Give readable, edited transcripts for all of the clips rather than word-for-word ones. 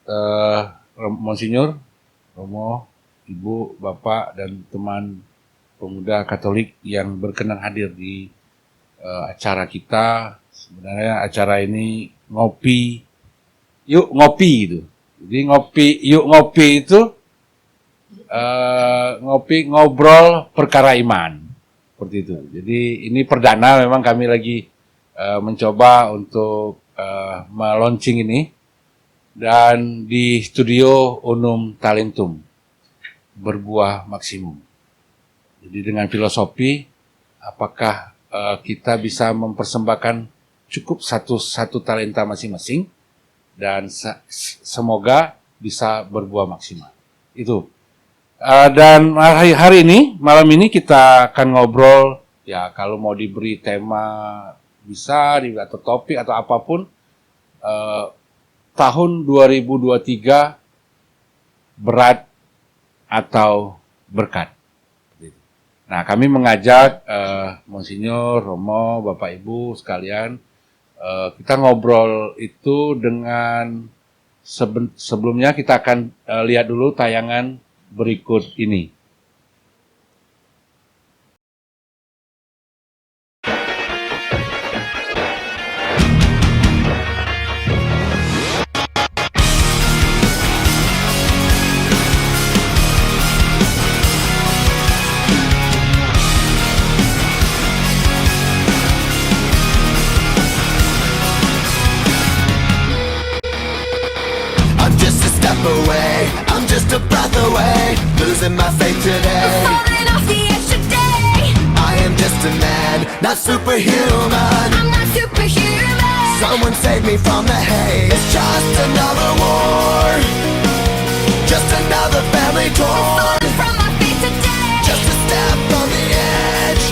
eh, Monsinyur, Romo, Ibu, Bapak, dan teman pemuda Katolik yang berkenan hadir di acara kita. Sebenarnya acara ini ngopi, yuk ngopi gitu. Jadi yuk ngopi itu ngopi ngobrol perkara iman, seperti itu. Jadi ini perdana, memang kami lagi mencoba untuk melaunching ini, dan di studio Unum Talentum berbuah maksimum. Jadi dengan filosofi, apakah kita bisa mempersembahkan cukup satu talenta masing-masing, dan semoga bisa berbuah maksimal. Itu. Dan hari ini, malam ini kita akan ngobrol, ya kalau mau diberi tema bisa, atau topik atau apapun, tahun 2023 berat atau berkat. Nah, kami mengajak Monsinyur, Romo, Bapak Ibu sekalian, kita ngobrol itu dengan sebelumnya kita akan lihat dulu tayangan berikut ini. I'm just a breath away, losing my faith today. Falling off the edge today. I am just a man, not superhuman. I'm not superhuman. Someone save me from the haze. It's just another war, just another family torn. Falling from my feet today. Just a step on the edge,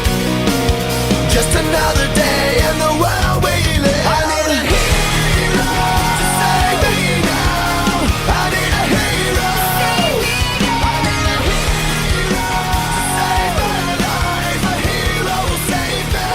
just another day in the world we live. I need a hero to save me now. I need a hero. Save me I need a hero to save my life. A hero will save me.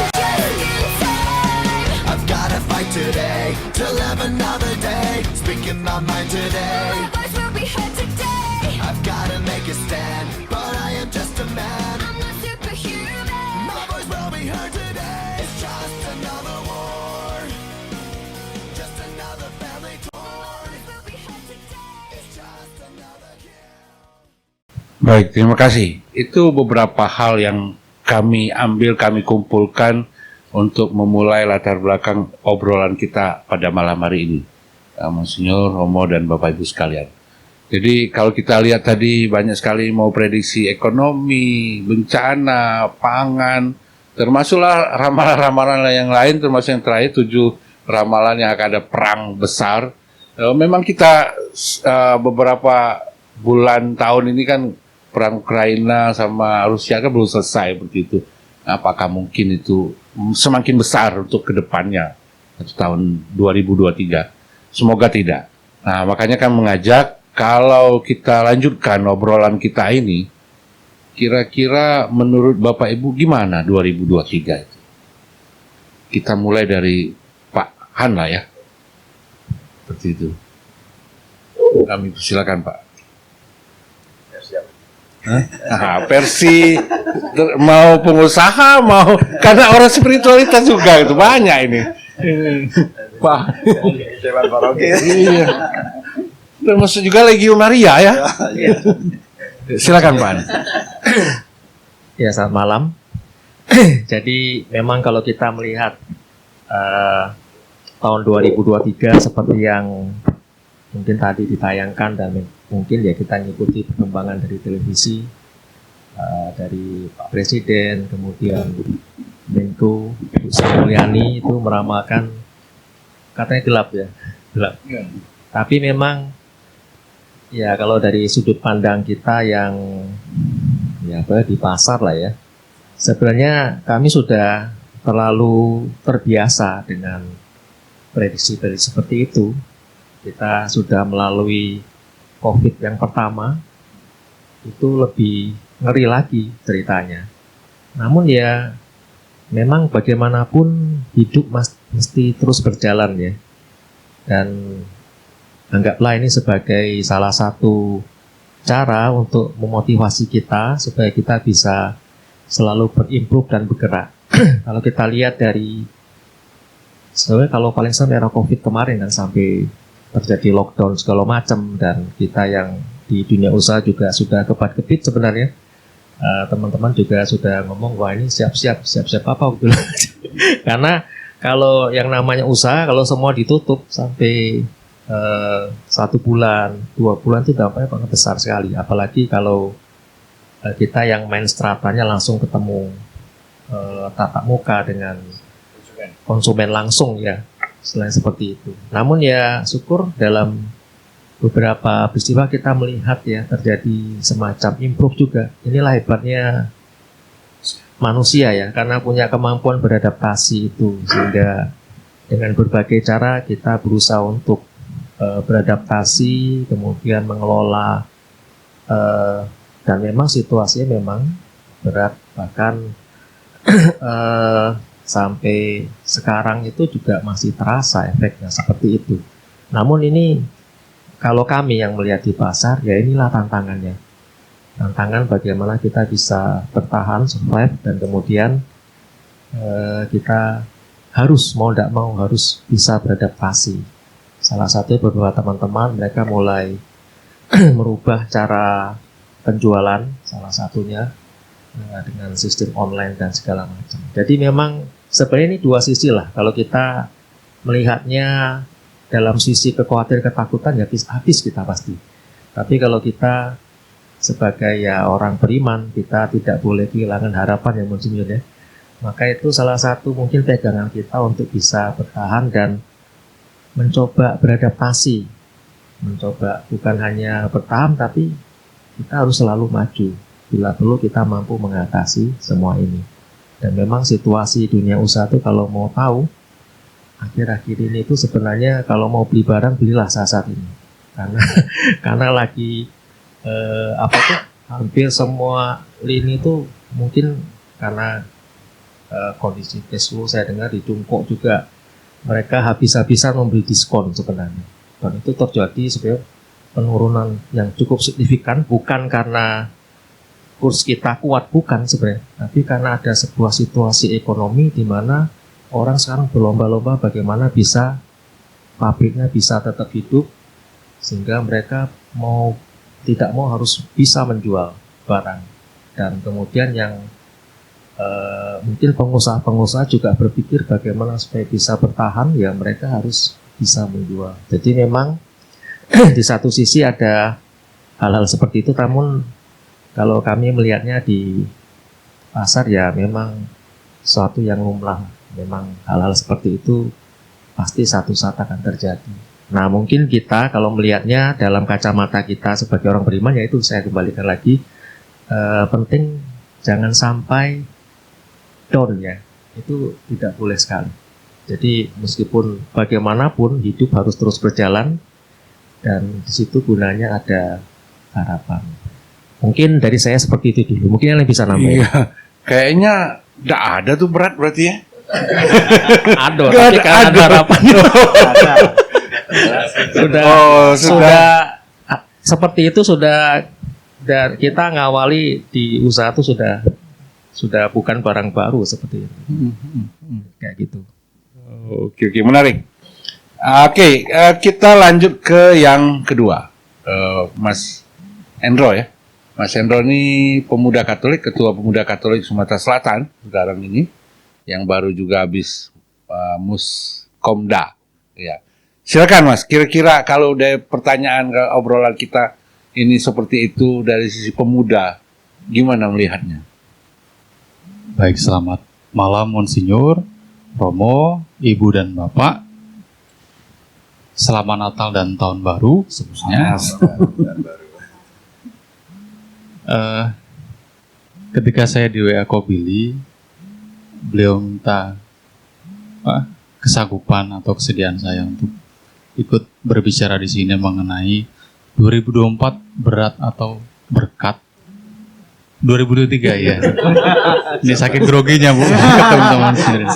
just in time. I've gotta fight today to live another day. Speaking my mind today. My voice will be heard today. I've gotta make a stand, but I am just a man. I'm not superhuman. My voice will be heard today. It's just another war, just another family My torn. voice will be heard today. It's just another kill. Baik, terima kasih. Itu beberapa hal yang kami ambil, kami kumpulkan untuk memulai latar belakang obrolan kita pada malam hari ini. Monsinyur, Romo, dan Bapak Ibu sekalian. Jadi kalau kita lihat tadi banyak sekali mau prediksi ekonomi, bencana, pangan, termasuklah ramalan-ramalan yang lain, termasuk yang terakhir 7 ramalan yang akan ada perang besar. Memang kita beberapa bulan tahun ini kan perang Ukraina sama Rusia kan belum selesai seperti itu. Apakah mungkin itu semakin besar untuk kedepannya tahun 2023? Semoga tidak. Nah, makanya kan mengajak kalau kita lanjutkan obrolan kita ini, kira-kira menurut Bapak Ibu gimana 2023 itu? Kita mulai dari Pak Han lah ya. Seperti itu. Kami persilakan Pak. Versi mau pengusaha, mau karena orang spiritualitas juga itu banyak ini. Pak. Iya. Termasuk juga Legionaria ya. Silakan Pak. Ya, selamat malam. Jadi memang kalau kita melihat tahun 2023 seperti yang mungkin tadi ditayangkan dan mungkin ya kita ngikuti perkembangan dari televisi, dari Pak Presiden, kemudian Menko Bu Sri Mulyani itu meramalkan katanya gelap ya, gelap. Tapi memang ya kalau dari sudut pandang kita yang ya di pasar lah ya, sebenarnya kami sudah terlalu terbiasa dengan prediksi-prediksi seperti itu. Kita sudah melalui COVID yang pertama, itu lebih ngeri lagi ceritanya. Namun ya memang bagaimanapun hidup mesti terus berjalan ya. Dan anggaplah ini sebagai salah satu cara untuk memotivasi kita supaya kita bisa selalu berimprove dan bergerak. Kalau kita lihat dari sebenarnya kalau paling sering era COVID kemarin kan sampai terjadi lockdown segala macam, dan kita yang di dunia usaha juga sudah kebat-kebit sebenarnya. Teman-teman juga sudah ngomong, wah ini siap-siap apa gitu. Karena kalau yang namanya usaha, kalau semua ditutup sampai 1 bulan, 2 bulan itu dampaknya sangat besar sekali. Apalagi kalau kita yang main stratanya langsung ketemu tatap muka dengan konsumen langsung ya, selain seperti itu. Namun ya syukur dalam beberapa peristiwa kita melihat ya terjadi semacam improve juga. Inilah hebatnya manusia ya, karena punya kemampuan beradaptasi itu, sehingga dengan berbagai cara kita berusaha untuk beradaptasi, kemudian mengelola, dan memang situasinya memang berat, bahkan sampai sekarang itu juga masih terasa efeknya seperti itu. Namun ini kalau kami yang melihat di pasar, ya inilah tantangannya. Tantangan bagaimana kita bisa bertahan, survive, dan kemudian kita harus mau tidak mau harus bisa beradaptasi. Salah satu beberapa teman-teman mereka mulai merubah cara penjualan, salah satunya dengan sistem online dan segala macam. Jadi memang sebenarnya ini dua sisi lah. Kalau kita melihatnya dalam sisi kekhawatiran ketakutan ya habis kita pasti. Tapi kalau kita sebagai ya orang beriman, kita tidak boleh kehilangan harapan yang Monsinyur ya. Maka itu salah satu mungkin pegangan kita untuk bisa bertahan dan mencoba beradaptasi. Mencoba bukan hanya bertahan, tapi kita harus selalu maju. Bila perlu kita mampu mengatasi semua ini. Dan memang situasi dunia usaha itu kalau mau tahu, akhir-akhir ini itu sebenarnya kalau mau beli barang, belilah saat ini. Karena lagi hampir semua lini itu mungkin karena kondisi cash flow saya dengar di Tiongkok juga mereka habis-habisan memberi diskon sebenarnya. Dan itu terjadi sebenarnya penurunan yang cukup signifikan, bukan karena kurs kita kuat, bukan sebenarnya, tapi karena ada sebuah situasi ekonomi di mana orang sekarang berlomba-lomba bagaimana bisa pabriknya bisa tetap hidup, sehingga mereka mau tidak mau harus bisa menjual barang. Dan kemudian yang mungkin pengusaha-pengusaha juga berpikir bagaimana supaya bisa bertahan, ya mereka harus bisa menjual. Jadi memang di satu sisi ada hal-hal seperti itu, namun kalau kami melihatnya di pasar ya memang suatu yang lumrah. Memang hal-hal seperti itu pasti satu saat akan terjadi. Nah mungkin kita kalau melihatnya dalam kacamata kita sebagai orang beriman, yaitu saya kembalikan lagi, penting jangan sampai down ya, itu tidak boleh sekali. Jadi meskipun bagaimanapun hidup harus terus berjalan, dan di situ gunanya ada harapan. Mungkin dari saya seperti itu dulu. Mungkin yang lain bisa nambahin. Iya, kayaknya tidak ada tuh berat berarti ya. Ada, tapi karena ada harapannya. Sudah seperti itu sudah, dan kita ngawali di usaha itu sudah bukan barang baru seperti itu. Kayak gitu. Oke, menarik. Oke, kita lanjut ke yang kedua. Mas Endro ya. Mas Endro ini pemuda Katolik, Ketua Pemuda Katolik Sumatera Selatan sekarang ini, yang baru juga habis Muskomda. Ya. Silakan Mas, kira-kira kalau dari pertanyaan obrolan kita ini seperti itu dari sisi pemuda, gimana melihatnya? Baik, selamat malam Monsinyur, Romo, Ibu dan Bapak. Selamat Natal dan Tahun Baru semuanya. Ketika saya di WA Kobili, beliau minta kesanggupan atau kesediaan saya untuk ikut berbicara di sini mengenai 2024 berat atau berkat. 2023 ya. Ini saking groginya Bu, teman-teman sendiri.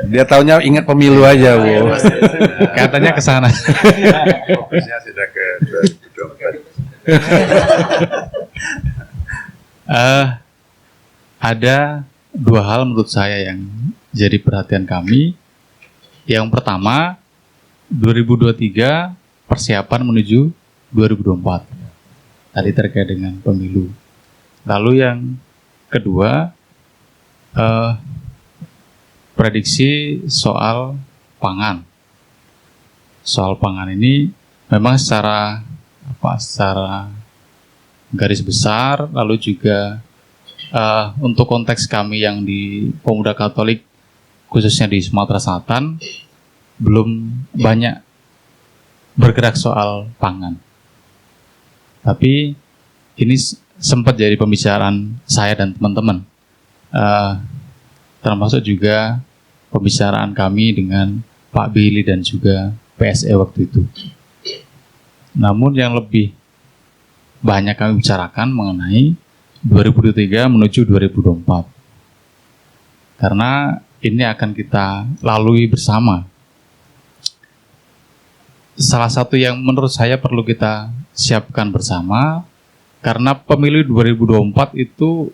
Dia taunya ingat pemilu aja, Bu. Katanya ke sana. Fokusnya sudah ke 2024. Ada dua hal menurut saya yang jadi perhatian kami. Yang pertama, 2023 persiapan menuju 2024. Tadi terkait dengan pemilu. Lalu yang kedua, prediksi soal pangan. Soal pangan ini memang secara garis besar, lalu juga untuk konteks kami yang di Pemuda Katolik, khususnya di Sumatera Selatan, belum banyak bergerak soal pangan. Tapi ini sempat jadi pembicaraan saya dan teman-teman, termasuk juga pembicaraan kami dengan Pak Billy dan juga PSE waktu itu. Namun yang lebih banyak kami bicarakan mengenai 2023 menuju 2024. Karena ini akan kita lalui bersama. Salah satu yang menurut saya perlu kita siapkan bersama, karena pemilu 2024 itu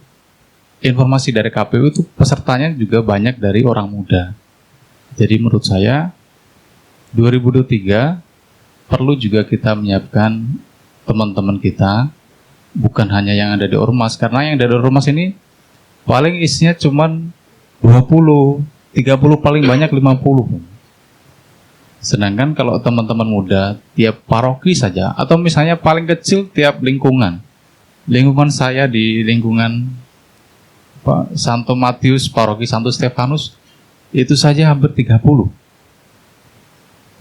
informasi dari KPU itu pesertanya juga banyak dari orang muda. Jadi menurut saya 2023 perlu juga kita menyiapkan teman-teman kita, bukan hanya yang ada di Ormas, karena yang ada di Ormas ini paling isinya cuman 20, 30, paling banyak 50. Sedangkan kalau teman-teman muda tiap paroki saja, atau misalnya paling kecil tiap lingkungan saya di lingkungan Pak Santo Matius, paroki Santo Stefanus, itu saja hampir 30.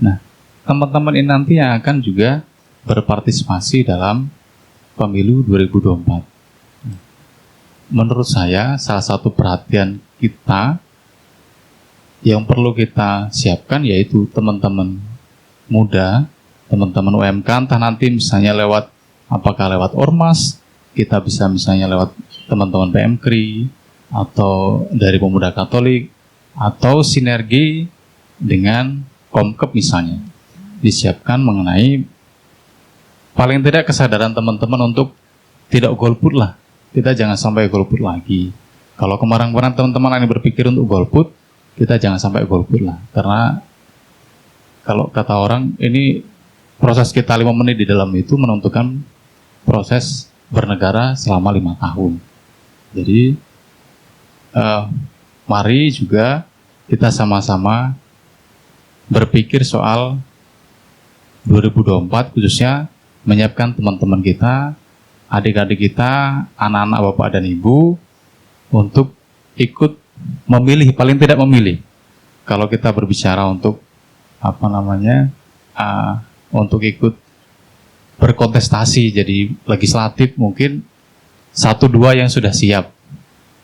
Nah, teman-teman ini nanti yang akan juga berpartisipasi dalam pemilu 2024. Menurut saya, salah satu perhatian kita yang perlu kita siapkan yaitu teman-teman muda, teman-teman UMK, entah nanti misalnya apakah lewat Ormas, kita bisa misalnya lewat teman-teman PMKRI, atau dari Pemuda Katolik, atau sinergi dengan Komkep misalnya. Disiapkan mengenai paling tidak kesadaran teman-teman untuk tidak golput lah. Kita jangan sampai golput lagi. Kalau kemarin-kemarin teman-teman ini berpikir untuk golput, kita jangan sampai golput lah. Karena kalau kata orang, ini proses kita 5 menit di dalam itu menentukan proses bernegara selama 5 tahun. Jadi mari juga kita sama-sama berpikir soal 2024, khususnya menyiapkan teman-teman kita, adik-adik kita, anak-anak bapak dan ibu untuk ikut memilih, paling tidak memilih. Kalau kita berbicara untuk untuk ikut berkontestasi jadi legislatif, mungkin 1-2 yang sudah siap.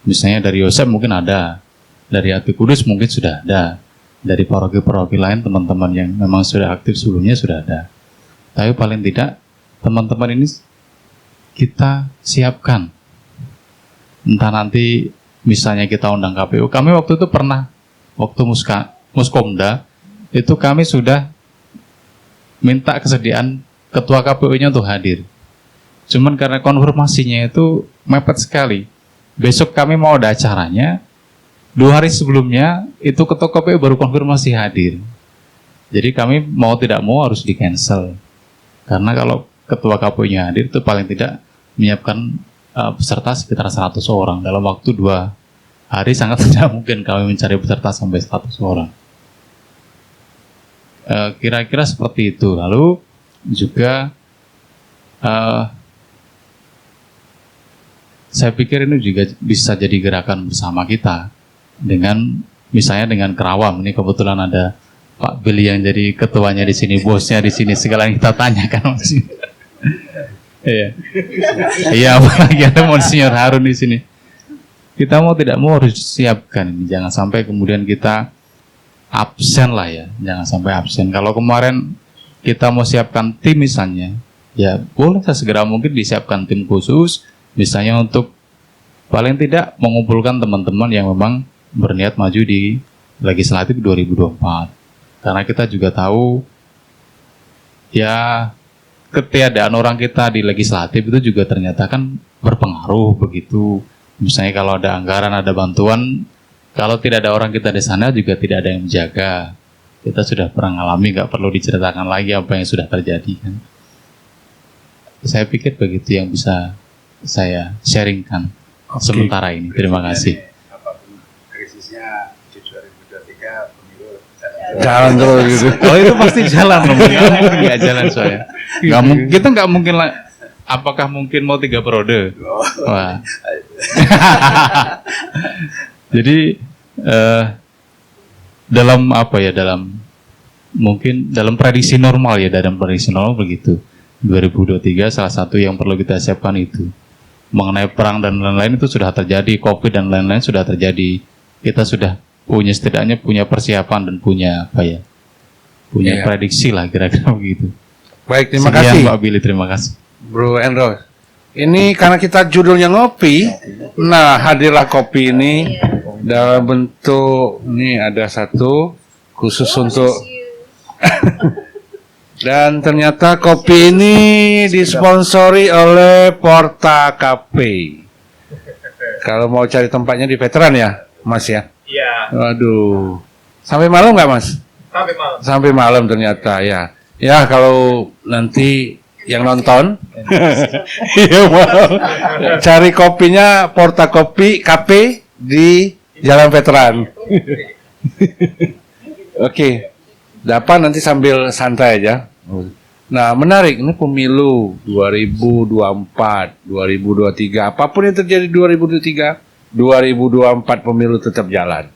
Misalnya dari Yosep mungkin ada, dari Hati Kudus mungkin sudah ada, dari paroki-paroki lain teman-teman yang memang sudah aktif sebelumnya sudah ada. Tapi paling tidak teman-teman ini kita siapkan. Entah nanti misalnya kita undang KPU. Kami waktu itu pernah, waktu Muskomda, itu kami sudah minta kesediaan ketua KPU-nya untuk hadir. Cuman karena konfirmasinya itu mepet sekali. Besok kami mau ada acaranya, 2 hari sebelumnya itu ketua KPU baru konfirmasi hadir. Jadi kami mau tidak mau harus di-cancel. Karena kalau ketua KPU-nya hadir itu paling tidak menyiapkan peserta sekitar 100 orang. Dalam waktu 2 hari sangat tidak mungkin kami mencari peserta sampai 100 orang. Kira-kira seperti itu. Lalu juga saya pikir ini juga bisa jadi gerakan bersama kita dengan misalnya dengan Kerawang. Ini kebetulan ada Pak Billy yang jadi ketuanya di sini, bosnya di sini, segala yang kita tanyakan masih. Iya. Iya, apalagi ada Monsinyur Harun di sini. Kita mau tidak mau harus siapkan ini, jangan sampai kemudian kita absen lah ya, jangan sampai absen. Kalau kemarin kita mau siapkan tim misalnya, ya boleh segera mungkin disiapkan tim khusus, misalnya untuk paling tidak mengumpulkan teman-teman yang memang berniat maju di legislatif 2024. Karena kita juga tahu ya ketiadaan orang kita di legislatif itu juga ternyata kan berpengaruh begitu. Misalnya kalau ada anggaran, ada bantuan, kalau tidak ada orang kita di sana juga tidak ada yang menjaga. Kita sudah pernah ngalami, nggak perlu diceritakan lagi apa yang sudah terjadi kan. Saya pikir begitu yang bisa saya sharingkan sementara ini. Terima kasih. Apapun krisisnya di 2023 pemilu Jalan terus gitu. Oh itu pasti jalan, nggak mungkin nggak jalan soalnya. Nggak mungkin, kita nggak mungkin lah. Apakah mungkin mau 3 periode? Wah. Jadi dalam apa ya, mungkin dalam prediksi normal ya, dalam prediksi normal begitu. 2023 salah satu yang perlu kita siapkan itu. Mengenai perang dan lain-lain itu sudah terjadi, COVID dan lain-lain sudah terjadi. Kita sudah punya setidaknya punya persiapan dan punya apa ya? Punya Iya. prediksi lah kira-kira begitu. Baik, terima Sekian, kasih Pak Billy, terima kasih. Bro Enros. Ini karena kita judulnya ngopi, nah hadirlah kopi ini dalam bentuk ini ada satu khusus untuk dan ternyata kopi ini disponsori oleh Porta Cafe. Kalau mau cari tempatnya di Veteran ya, Mas ya? Iya, Waduh, sampai malam nggak Mas? sampai malam. Sampai malam ternyata ya. Ya kalau nanti yang nonton, iya mau cari kopinya Porta Kopi Cafe di Jalan Veteran. Oke, dapat nanti sambil santai aja. Nah menarik, ini pemilu 2024, 2023, apapun yang terjadi 2023, 2024 pemilu tetap jalan,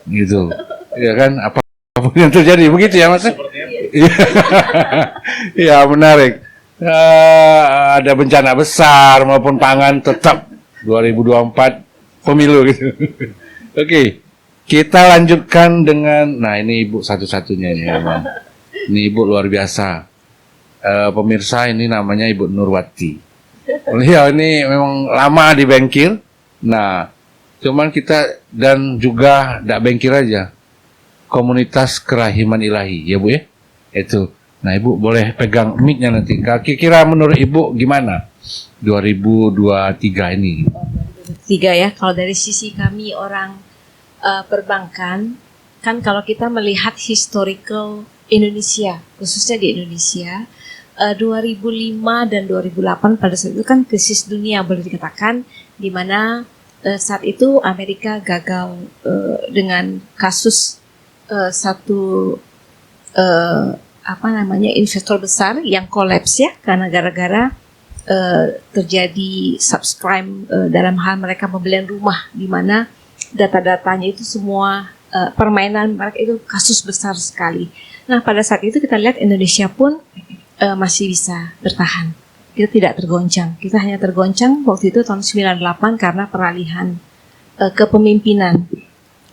gitu, ya kan? Apapun yang terjadi, begitu ya Mas? Ya menarik. Ada bencana besar maupun pangan tetap 2024 pemilu gitu. Oke, kita lanjutkan dengan, nah ini ibu satu-satunya ini memang. Ini ibu luar biasa. Pemirsa ini namanya Ibu Nurwati. Beliau ini memang lama di Bengkil. Nah, cuman kita dan juga tidak Bengkil aja. Komunitas Kerahiman Ilahi, ya Bu ya? Itu. Nah, Ibu boleh pegang mic-nya nanti. Kira-kira menurut Ibu gimana 2023 ini? Tiga ya, kalau dari sisi kami orang perbankan, kan kalau kita melihat historical Indonesia, khususnya di Indonesia, 2005 dan 2008 pada saat itu kan krisis dunia boleh dikatakan, di mana saat itu Amerika gagal dengan kasus satu investor besar yang kolaps ya, karena gara-gara terjadi subprime dalam hal mereka pembelian rumah, di mana data-datanya itu semua permainan mereka itu kasus besar sekali. Nah pada saat itu kita lihat Indonesia pun masih bisa bertahan. Kita tidak tergoncang. Kita hanya tergoncang waktu itu tahun 98 karena peralihan kepemimpinan.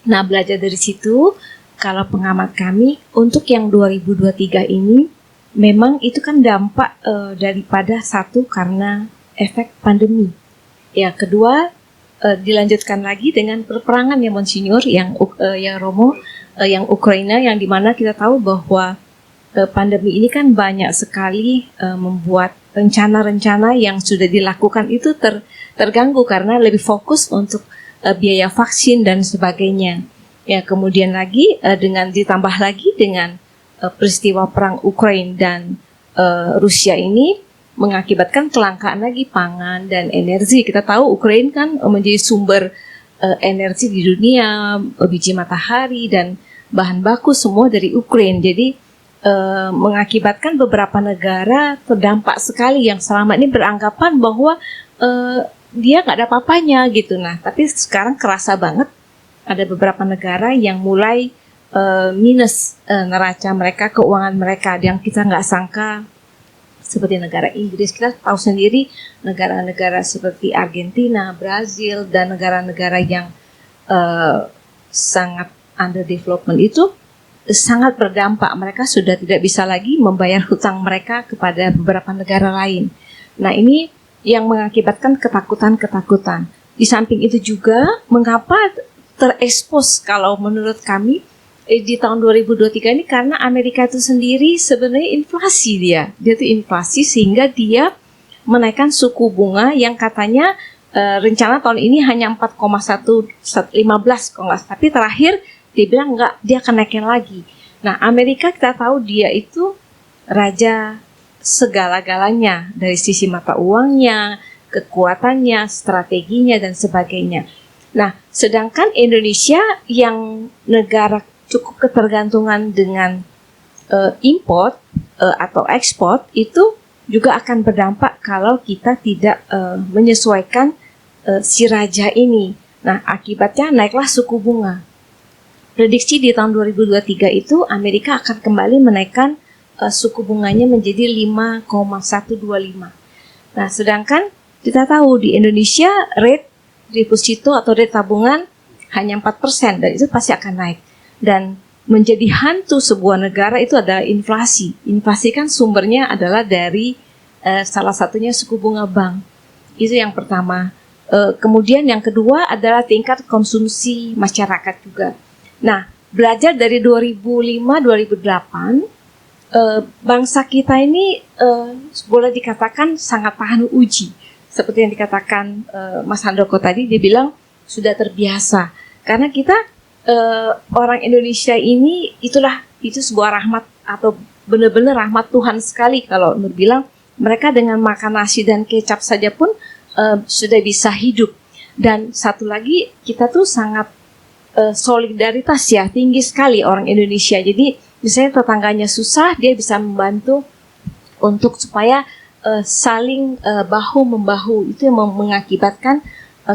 Nah belajar dari situ, kalau pengamat kami untuk yang 2023 ini memang itu kan dampak daripada satu karena efek pandemi. Ya kedua dilanjutkan lagi dengan perperangan ya Monsinyur yang Romo yang Ukraina, yang dimana kita tahu bahwa pandemi ini kan banyak sekali membuat rencana-rencana yang sudah dilakukan itu terganggu karena lebih fokus untuk biaya vaksin dan sebagainya. Ya kemudian lagi dengan ditambah lagi dengan peristiwa perang Ukraina dan Rusia ini mengakibatkan kelangkaan lagi pangan dan energi. Kita tahu Ukraina kan menjadi sumber energi di dunia, biji matahari dan bahan baku semua dari Ukraina. Jadi mengakibatkan beberapa negara terdampak sekali yang selama ini beranggapan bahwa dia nggak ada apa-apanya gitu. Nah, tapi sekarang kerasa banget ada beberapa negara yang mulai minus neraca mereka, keuangan mereka yang kita nggak sangka, seperti negara Inggris. Kita tahu sendiri negara-negara seperti Argentina, Brazil, dan negara-negara yang sangat under development itu sangat berdampak. Mereka sudah tidak bisa lagi membayar hutang mereka kepada beberapa negara lain. Nah ini yang mengakibatkan ketakutan-ketakutan. Di samping itu juga mengapa terekspos kalau menurut kami di tahun 2023 ini karena Amerika itu sendiri sebenarnya inflasi dia tuh inflasi sehingga dia menaikkan suku bunga yang katanya rencana tahun ini hanya 4,115 kalau nggak, tapi terakhir dia bilang enggak, dia akan naikin lagi. Nah, Amerika kita tahu dia itu raja segala-galanya dari sisi mata uangnya, kekuatannya, strateginya dan sebagainya. Nah, sedangkan Indonesia yang negara cukup ketergantungan dengan import atau ekspor itu juga akan berdampak kalau kita tidak menyesuaikan si raja ini. Nah, akibatnya naiklah suku bunga. Prediksi di tahun 2023 itu Amerika akan kembali menaikkan suku bunganya menjadi 5,125. Nah, sedangkan kita tahu di Indonesia rate deposito atau rate tabungan hanya 4% dan itu pasti akan naik. Dan menjadi hantu sebuah negara itu adalah inflasi. Inflasi kan sumbernya adalah dari salah satunya suku bunga bank. Itu yang pertama. Kemudian yang kedua adalah tingkat konsumsi masyarakat juga. Nah, belajar dari 2005-2008, bangsa kita ini boleh dikatakan sangat tahan uji. Seperti yang dikatakan Mas Handoko tadi, dia bilang sudah terbiasa. Karena kita orang Indonesia ini itu sebuah rahmat atau benar-benar rahmat Tuhan sekali. Kalau Nur bilang mereka dengan makan nasi dan kecap saja pun sudah bisa hidup. Dan satu lagi kita tuh sangat solidaritas ya, tinggi sekali orang Indonesia. Jadi misalnya tetangganya susah, dia bisa membantu untuk supaya saling bahu-membahu. Itu yang mengakibatkan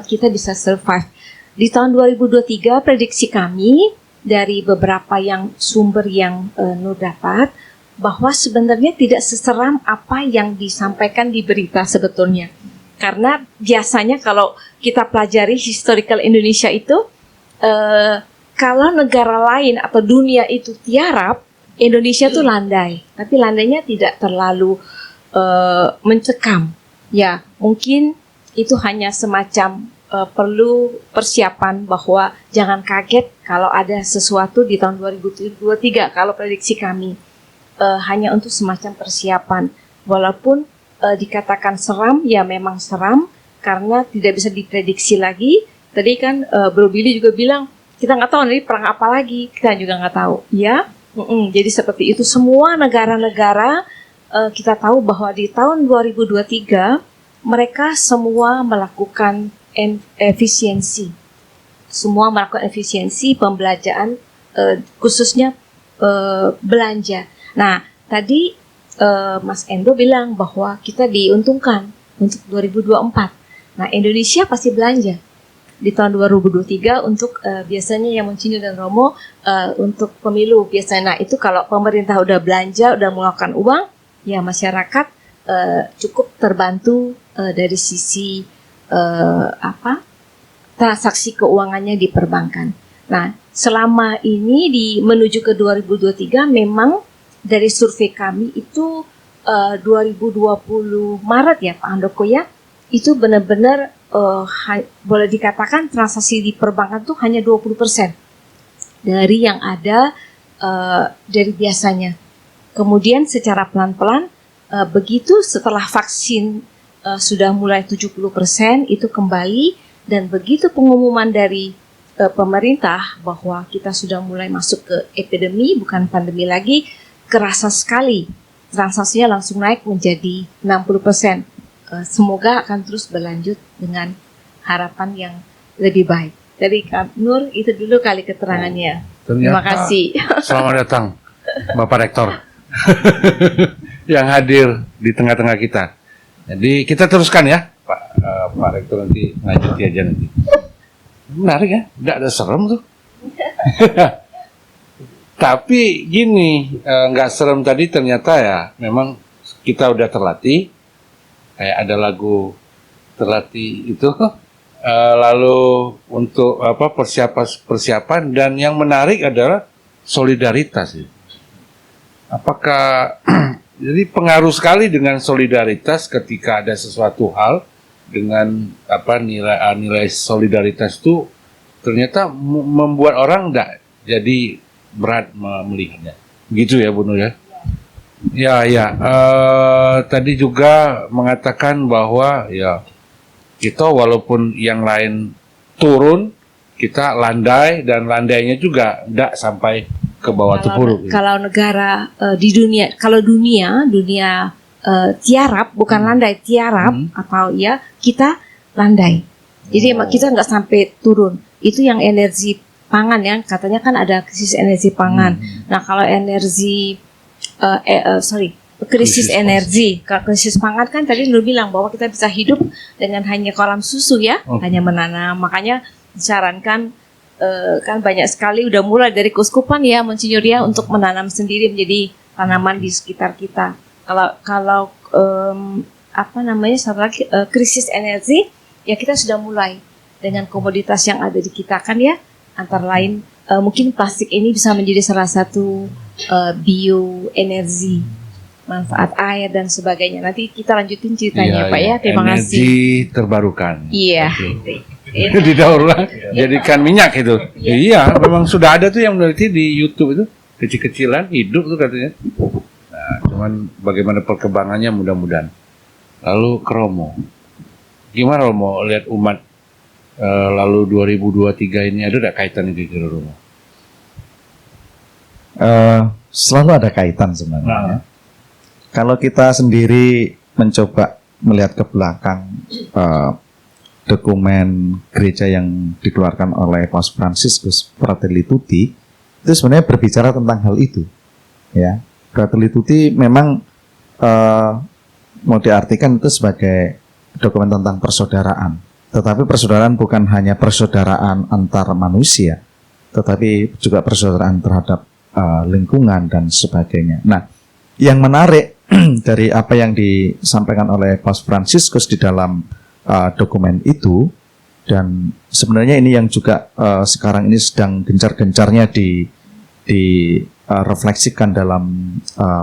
kita bisa survive. Di tahun 2023 prediksi kami dari beberapa yang sumber yang Nur dapat bahwa sebenarnya tidak seseram apa yang disampaikan di berita sebetulnya. Karena biasanya kalau kita pelajari historical Indonesia itu kalau negara lain atau dunia itu tiarap, Indonesia tuh landai, tapi landainya tidak terlalu mencekam. Ya, mungkin itu hanya semacam perlu persiapan bahwa jangan kaget kalau ada sesuatu di tahun 2023 kalau prediksi kami hanya untuk semacam persiapan. Walaupun dikatakan seram, ya memang seram karena tidak bisa diprediksi lagi. Tadi kan Bro Billy juga bilang kita nggak tahu nanti perang apa lagi, kita juga nggak tahu. Ya, jadi seperti itu semua negara-negara kita tahu bahwa di tahun 2023 mereka semua melakukan efisiensi. Semua melakukan efisiensi pembelanjaan khususnya belanja. Nah, tadi Mas Endo bilang bahwa kita diuntungkan untuk 2024. Nah, Indonesia pasti belanja di tahun 2023 untuk biasanya yang Monsinyur dan Romo untuk pemilu biasanya. Nah, itu kalau pemerintah udah belanja, udah mengeluarkan uang, ya masyarakat cukup terbantu dari sisi transaksi keuangannya di perbankan. Nah, selama ini menuju ke 2023 memang dari survei kami itu 2020 Maret ya Pak Handoko ya, itu benar-benar boleh dikatakan transaksi di perbankan tuh hanya 20% dari yang ada dari biasanya. Kemudian secara pelan-pelan begitu setelah vaksin sudah mulai 70% itu kembali, dan begitu pengumuman dari pemerintah bahwa kita sudah mulai masuk ke epidemi bukan pandemi lagi, kerasa sekali transaksinya langsung naik menjadi 60%. Semoga akan terus berlanjut dengan harapan yang lebih baik. Dari Kak Nur itu dulu kali keterangannya. Terima kasih. Selamat datang Bapak Rektor yang hadir di tengah-tengah kita. Jadi kita teruskan ya Pak Rektor, nanti lanjuti aja nanti. Menarik ya, tidak ada serem tuh. Tapi gini, nggak serem tadi ternyata ya, memang kita udah terlatih. Kayak ada lagu terlatih itu, lalu untuk persiapan dan yang menarik adalah solidaritas. Apakah jadi pengaruh sekali dengan solidaritas ketika ada sesuatu hal dengan nilai solidaritas itu ternyata membuat orang enggak jadi berat melihatnya. Begitu ya Bu Nur ya? Ya, ya. Tadi juga mengatakan bahwa ya kita walaupun yang lain turun, kita landai dan landainya juga tidak sampai ke bawah tepuruk. Kalau negara di dunia, kalau dunia tiarap bukan landai, tiarap atau ya kita landai. Jadi kita nggak sampai turun. Itu yang energi pangan ya, katanya kan ada krisis energi pangan. Nah kalau energi krisis energi, krisis pangan kan tadi lu bilang bahwa kita bisa hidup dengan hanya kolam susu ya, hanya menanam. Makanya disarankan kan banyak sekali udah mulai dari keuskupan ya Monsinyur ya untuk menanam sendiri menjadi tanaman di sekitar kita. Kalau satu lagi krisis energi ya kita sudah mulai dengan komoditas yang ada di kita kan ya, antara lain mungkin plastik ini bisa menjadi salah satu bioenergi, manfaat air dan sebagainya. Nanti kita lanjutin ceritanya Pak ya. Terima kasih. Energi terbarukan. Iya. Didaur ulang jadikan minyak itu. Iya, memang sudah ada tuh yang meneliti di YouTube itu, kecil-kecilan hidup tuh katanya. Nah, cuman bagaimana perkembangannya mudah-mudahan. Lalu ke Romo. Gimana Romo lihat umat lalu 2023 ini, ada kaitan ini kira Romo? Selalu ada kaitan sebenarnya. Kalau kita sendiri mencoba melihat ke belakang dokumen gereja yang dikeluarkan oleh Paus Fransiskus, Fratelli Tutti, itu sebenarnya berbicara tentang hal itu. Ya, Fratelli Tutti memang mau diartikan itu sebagai dokumen tentang persaudaraan. Tetapi persaudaraan bukan hanya persaudaraan antar manusia, tetapi juga persaudaraan terhadap lingkungan dan sebagainya. Nah, yang menarik dari apa yang disampaikan oleh Paus Fransiskus di dalam dokumen itu, dan sebenarnya ini yang juga sekarang ini sedang gencar-gencarnya direfleksikan dalam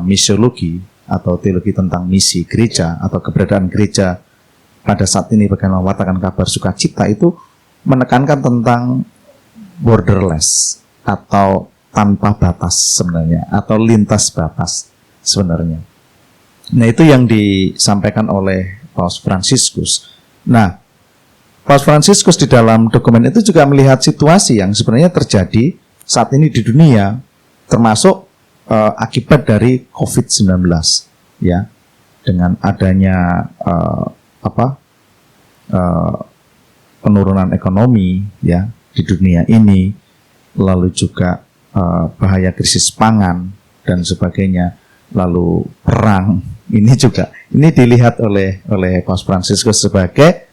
misiologi atau teologi tentang misi gereja atau keberadaan gereja pada saat ini, bagaimana mewartakan kabar sukacita, itu menekankan tentang borderless atau tanpa batas sebenarnya, atau lintas batas sebenarnya. Nah, itu yang disampaikan oleh Paus Fransiskus. Nah, Paus Fransiskus di dalam dokumen itu juga melihat situasi yang sebenarnya terjadi saat ini di dunia, termasuk akibat dari COVID-19, ya, dengan adanya penurunan ekonomi ya di dunia ini, lalu juga bahaya krisis pangan dan sebagainya, lalu perang. Ini juga dilihat oleh Paus Fransiskus sebagai,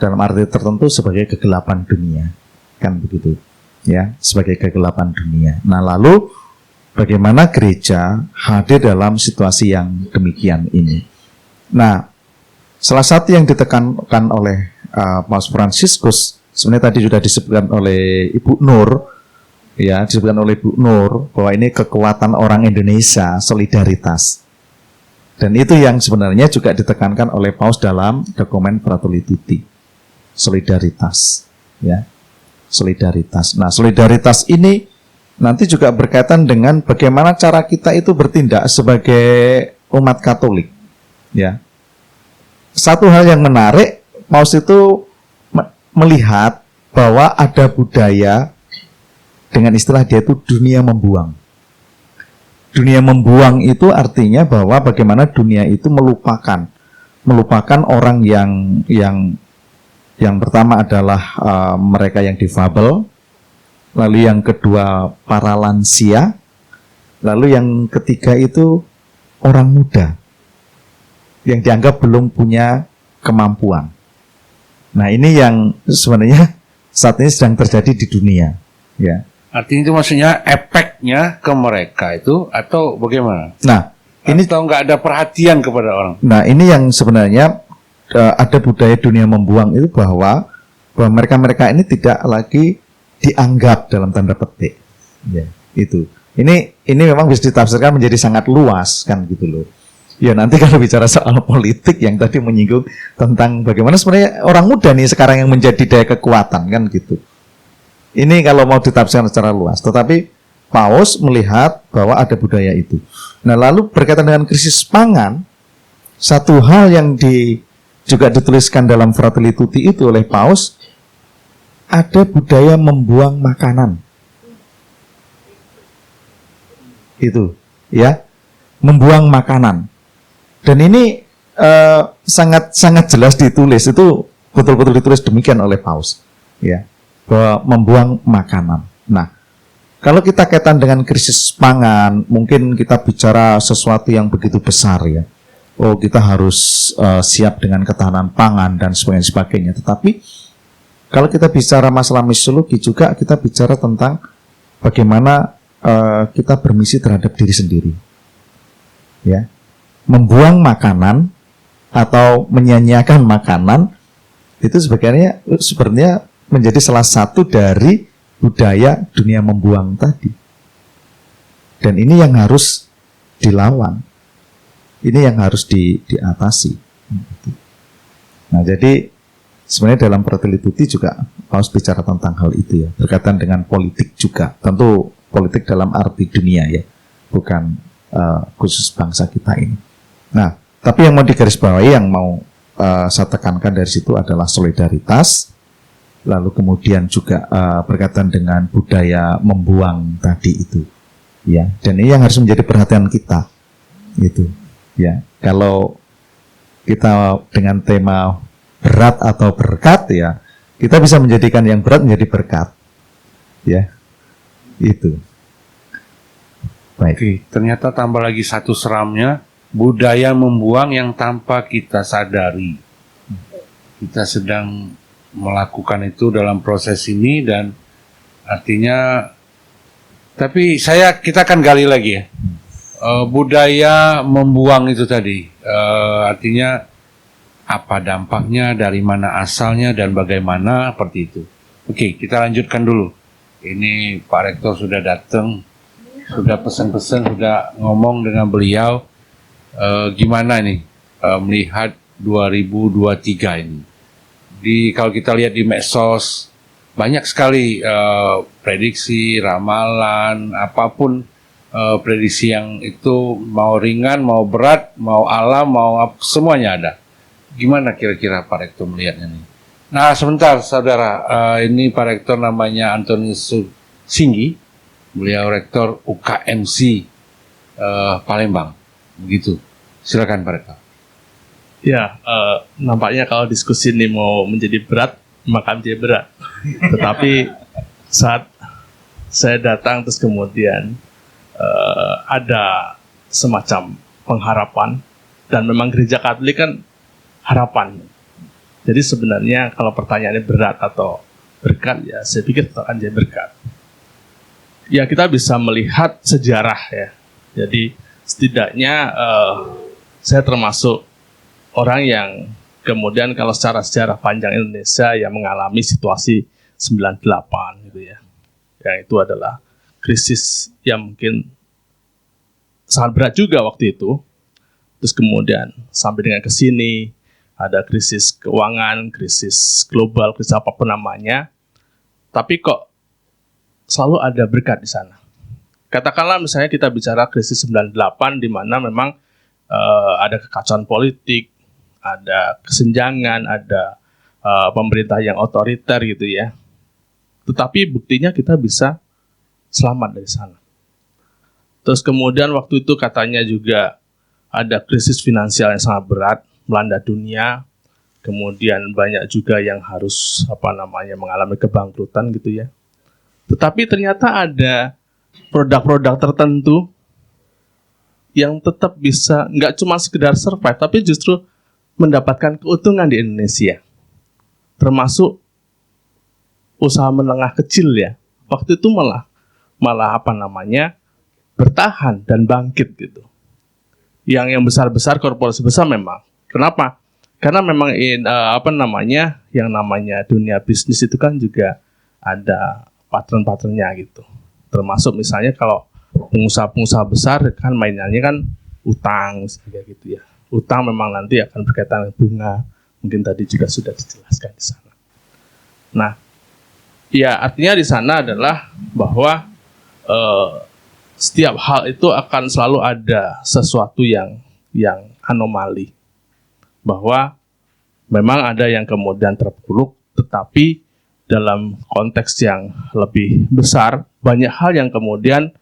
dalam arti tertentu, sebagai kegelapan dunia, kan begitu ya, sebagai kegelapan dunia. Nah, lalu bagaimana gereja hadir dalam situasi yang demikian ini? Nah, salah satu yang ditekankan oleh Paus Fransiskus, sebenarnya tadi sudah disebutkan oleh Ibu Nur, ya, disebutkan oleh Ibu Nur, bahwa ini kekuatan orang Indonesia, solidaritas. Dan itu yang sebenarnya juga ditekankan oleh Paus dalam dokumen Fratelli Tutti, solidaritas, ya, solidaritas. Nah, solidaritas ini nanti juga berkaitan dengan bagaimana cara kita itu bertindak sebagai umat Katolik, ya. Satu hal yang menarik, Paus itu melihat bahwa ada budaya, dengan istilah dia itu dunia membuang. Dunia membuang itu artinya bahwa bagaimana dunia itu melupakan orang yang pertama adalah mereka yang difabel, lalu yang kedua para lansia, lalu yang ketiga itu orang muda yang dianggap belum punya kemampuan. Nah, ini yang sebenarnya saat ini sedang terjadi di dunia, ya. Artinya itu maksudnya efeknya ke mereka itu, atau bagaimana? Nah, ini atau nggak ada perhatian kepada orang. Nah, ini yang sebenarnya ada budaya dunia membuang itu, bahwa mereka ini tidak lagi dianggap dalam tanda petik, ya, itu. Ini memang bisa ditafsirkan menjadi sangat luas, kan gitu loh. Ya, nanti kalau bicara soal politik yang tadi menyinggung tentang bagaimana sebenarnya orang muda nih sekarang yang menjadi daya kekuatan, kan gitu. Ini kalau mau ditafsirkan secara luas. Tetapi Paus melihat bahwa ada budaya itu. Nah, lalu berkaitan dengan krisis pangan, satu hal yang juga dituliskan dalam Fratelli Tutti itu oleh Paus, ada budaya membuang makanan. Itu, ya, membuang makanan. Dan ini sangat jelas ditulis, itu betul-betul ditulis demikian oleh Paus, ya, bahwa membuang makanan. Nah, kalau kita kaitan dengan krisis pangan, mungkin kita bicara sesuatu yang begitu besar, ya. Oh, kita harus siap dengan ketahanan pangan dan sebagainya. Tetapi kalau kita bicara masalah misiologi juga, kita bicara tentang bagaimana kita bermisi terhadap diri sendiri, ya. Membuang makanan atau menyanyiakan makanan itu sebenarnya menjadi salah satu dari budaya dunia membuang tadi. Dan ini yang harus dilawan. Ini yang harus diatasi. Nah, jadi sebenarnya dalam Fratelli Tutti juga Paus bicara tentang hal itu, ya, berkaitan dengan politik juga. Tentu politik dalam arti dunia, ya, bukan khusus bangsa kita ini. Nah, tapi yang mau digarisbawahi, yang mau saya tekankan dari situ adalah solidaritas, lalu kemudian juga berkaitan dengan budaya membuang tadi itu, ya. Dan ini yang harus menjadi perhatian kita, gitu, ya. Kalau kita dengan tema berat atau berkat, ya, kita bisa menjadikan yang berat menjadi berkat, ya, itu. Baik. Oke, ternyata tambah lagi satu seramnya, budaya membuang yang tanpa kita sadari. Kita sedang melakukan itu dalam proses ini, dan artinya, tapi kita akan gali lagi, ya. Budaya membuang itu tadi, artinya apa dampaknya, dari mana asalnya, dan bagaimana, seperti itu. Oke, kita lanjutkan dulu. Ini Pak Rektor sudah datang, sudah pesan-pesan, sudah ngomong dengan beliau. Gimana nih melihat 2023 ini? Kalau kita lihat di medsos, banyak sekali prediksi, ramalan, apapun prediksi yang itu mau ringan, mau berat, mau alam, semuanya ada. Gimana kira-kira Pak Rektor melihatnya nih? Nah, sebentar saudara, ini Pak Rektor namanya Antonius Singgi, beliau Rektor UKMC Palembang, begitu. Silakan Pak Rektor. Ya, nampaknya kalau diskusi ini mau menjadi berat, maka menjadi berat. Tetapi saat saya datang terus kemudian ada semacam pengharapan, dan memang gereja Katolik kan harapan. Jadi sebenarnya kalau pertanyaannya berat atau berkat, ya saya pikir akan jadi berkat. Ya, kita bisa melihat sejarah, ya. Jadi setidaknya saya termasuk orang yang kemudian kalau secara sejarah panjang Indonesia yang mengalami situasi 98 gitu, ya. Ya, itu adalah krisis yang mungkin sangat berat juga waktu itu. Terus kemudian sampai dengan ke sini ada krisis keuangan, krisis global, krisis apapun namanya. Tapi kok selalu ada berkat di sana. Katakanlah misalnya kita bicara krisis 98 di mana memang ada kekacauan politik, ada kesenjangan, ada pemerintah yang otoriter gitu, ya. Tetapi buktinya kita bisa selamat dari sana. Terus kemudian waktu itu katanya juga ada krisis finansial yang sangat berat melanda dunia. Kemudian banyak juga yang harus mengalami kebangkrutan gitu, ya. Tetapi ternyata ada produk-produk tertentu yang tetap bisa nggak cuma sekedar survive, tapi justru mendapatkan keuntungan di Indonesia. Termasuk usaha menengah kecil, ya. Waktu itu malah bertahan dan bangkit gitu. Yang besar-besar, korporasi besar memang. Kenapa? Karena memang yang namanya dunia bisnis itu kan juga ada patron-patronnya gitu. Termasuk misalnya kalau pengusaha-pengusaha besar kan mainannya kan utang kayak gitu, ya. Utang memang nanti akan berkaitan dengan bunga. Mungkin tadi juga sudah dijelaskan di sana. Nah, ya artinya di sana adalah bahwa setiap hal itu akan selalu ada sesuatu yang anomali, bahwa memang ada yang kemudian terpuruk, tetapi dalam konteks yang lebih besar banyak hal yang kemudian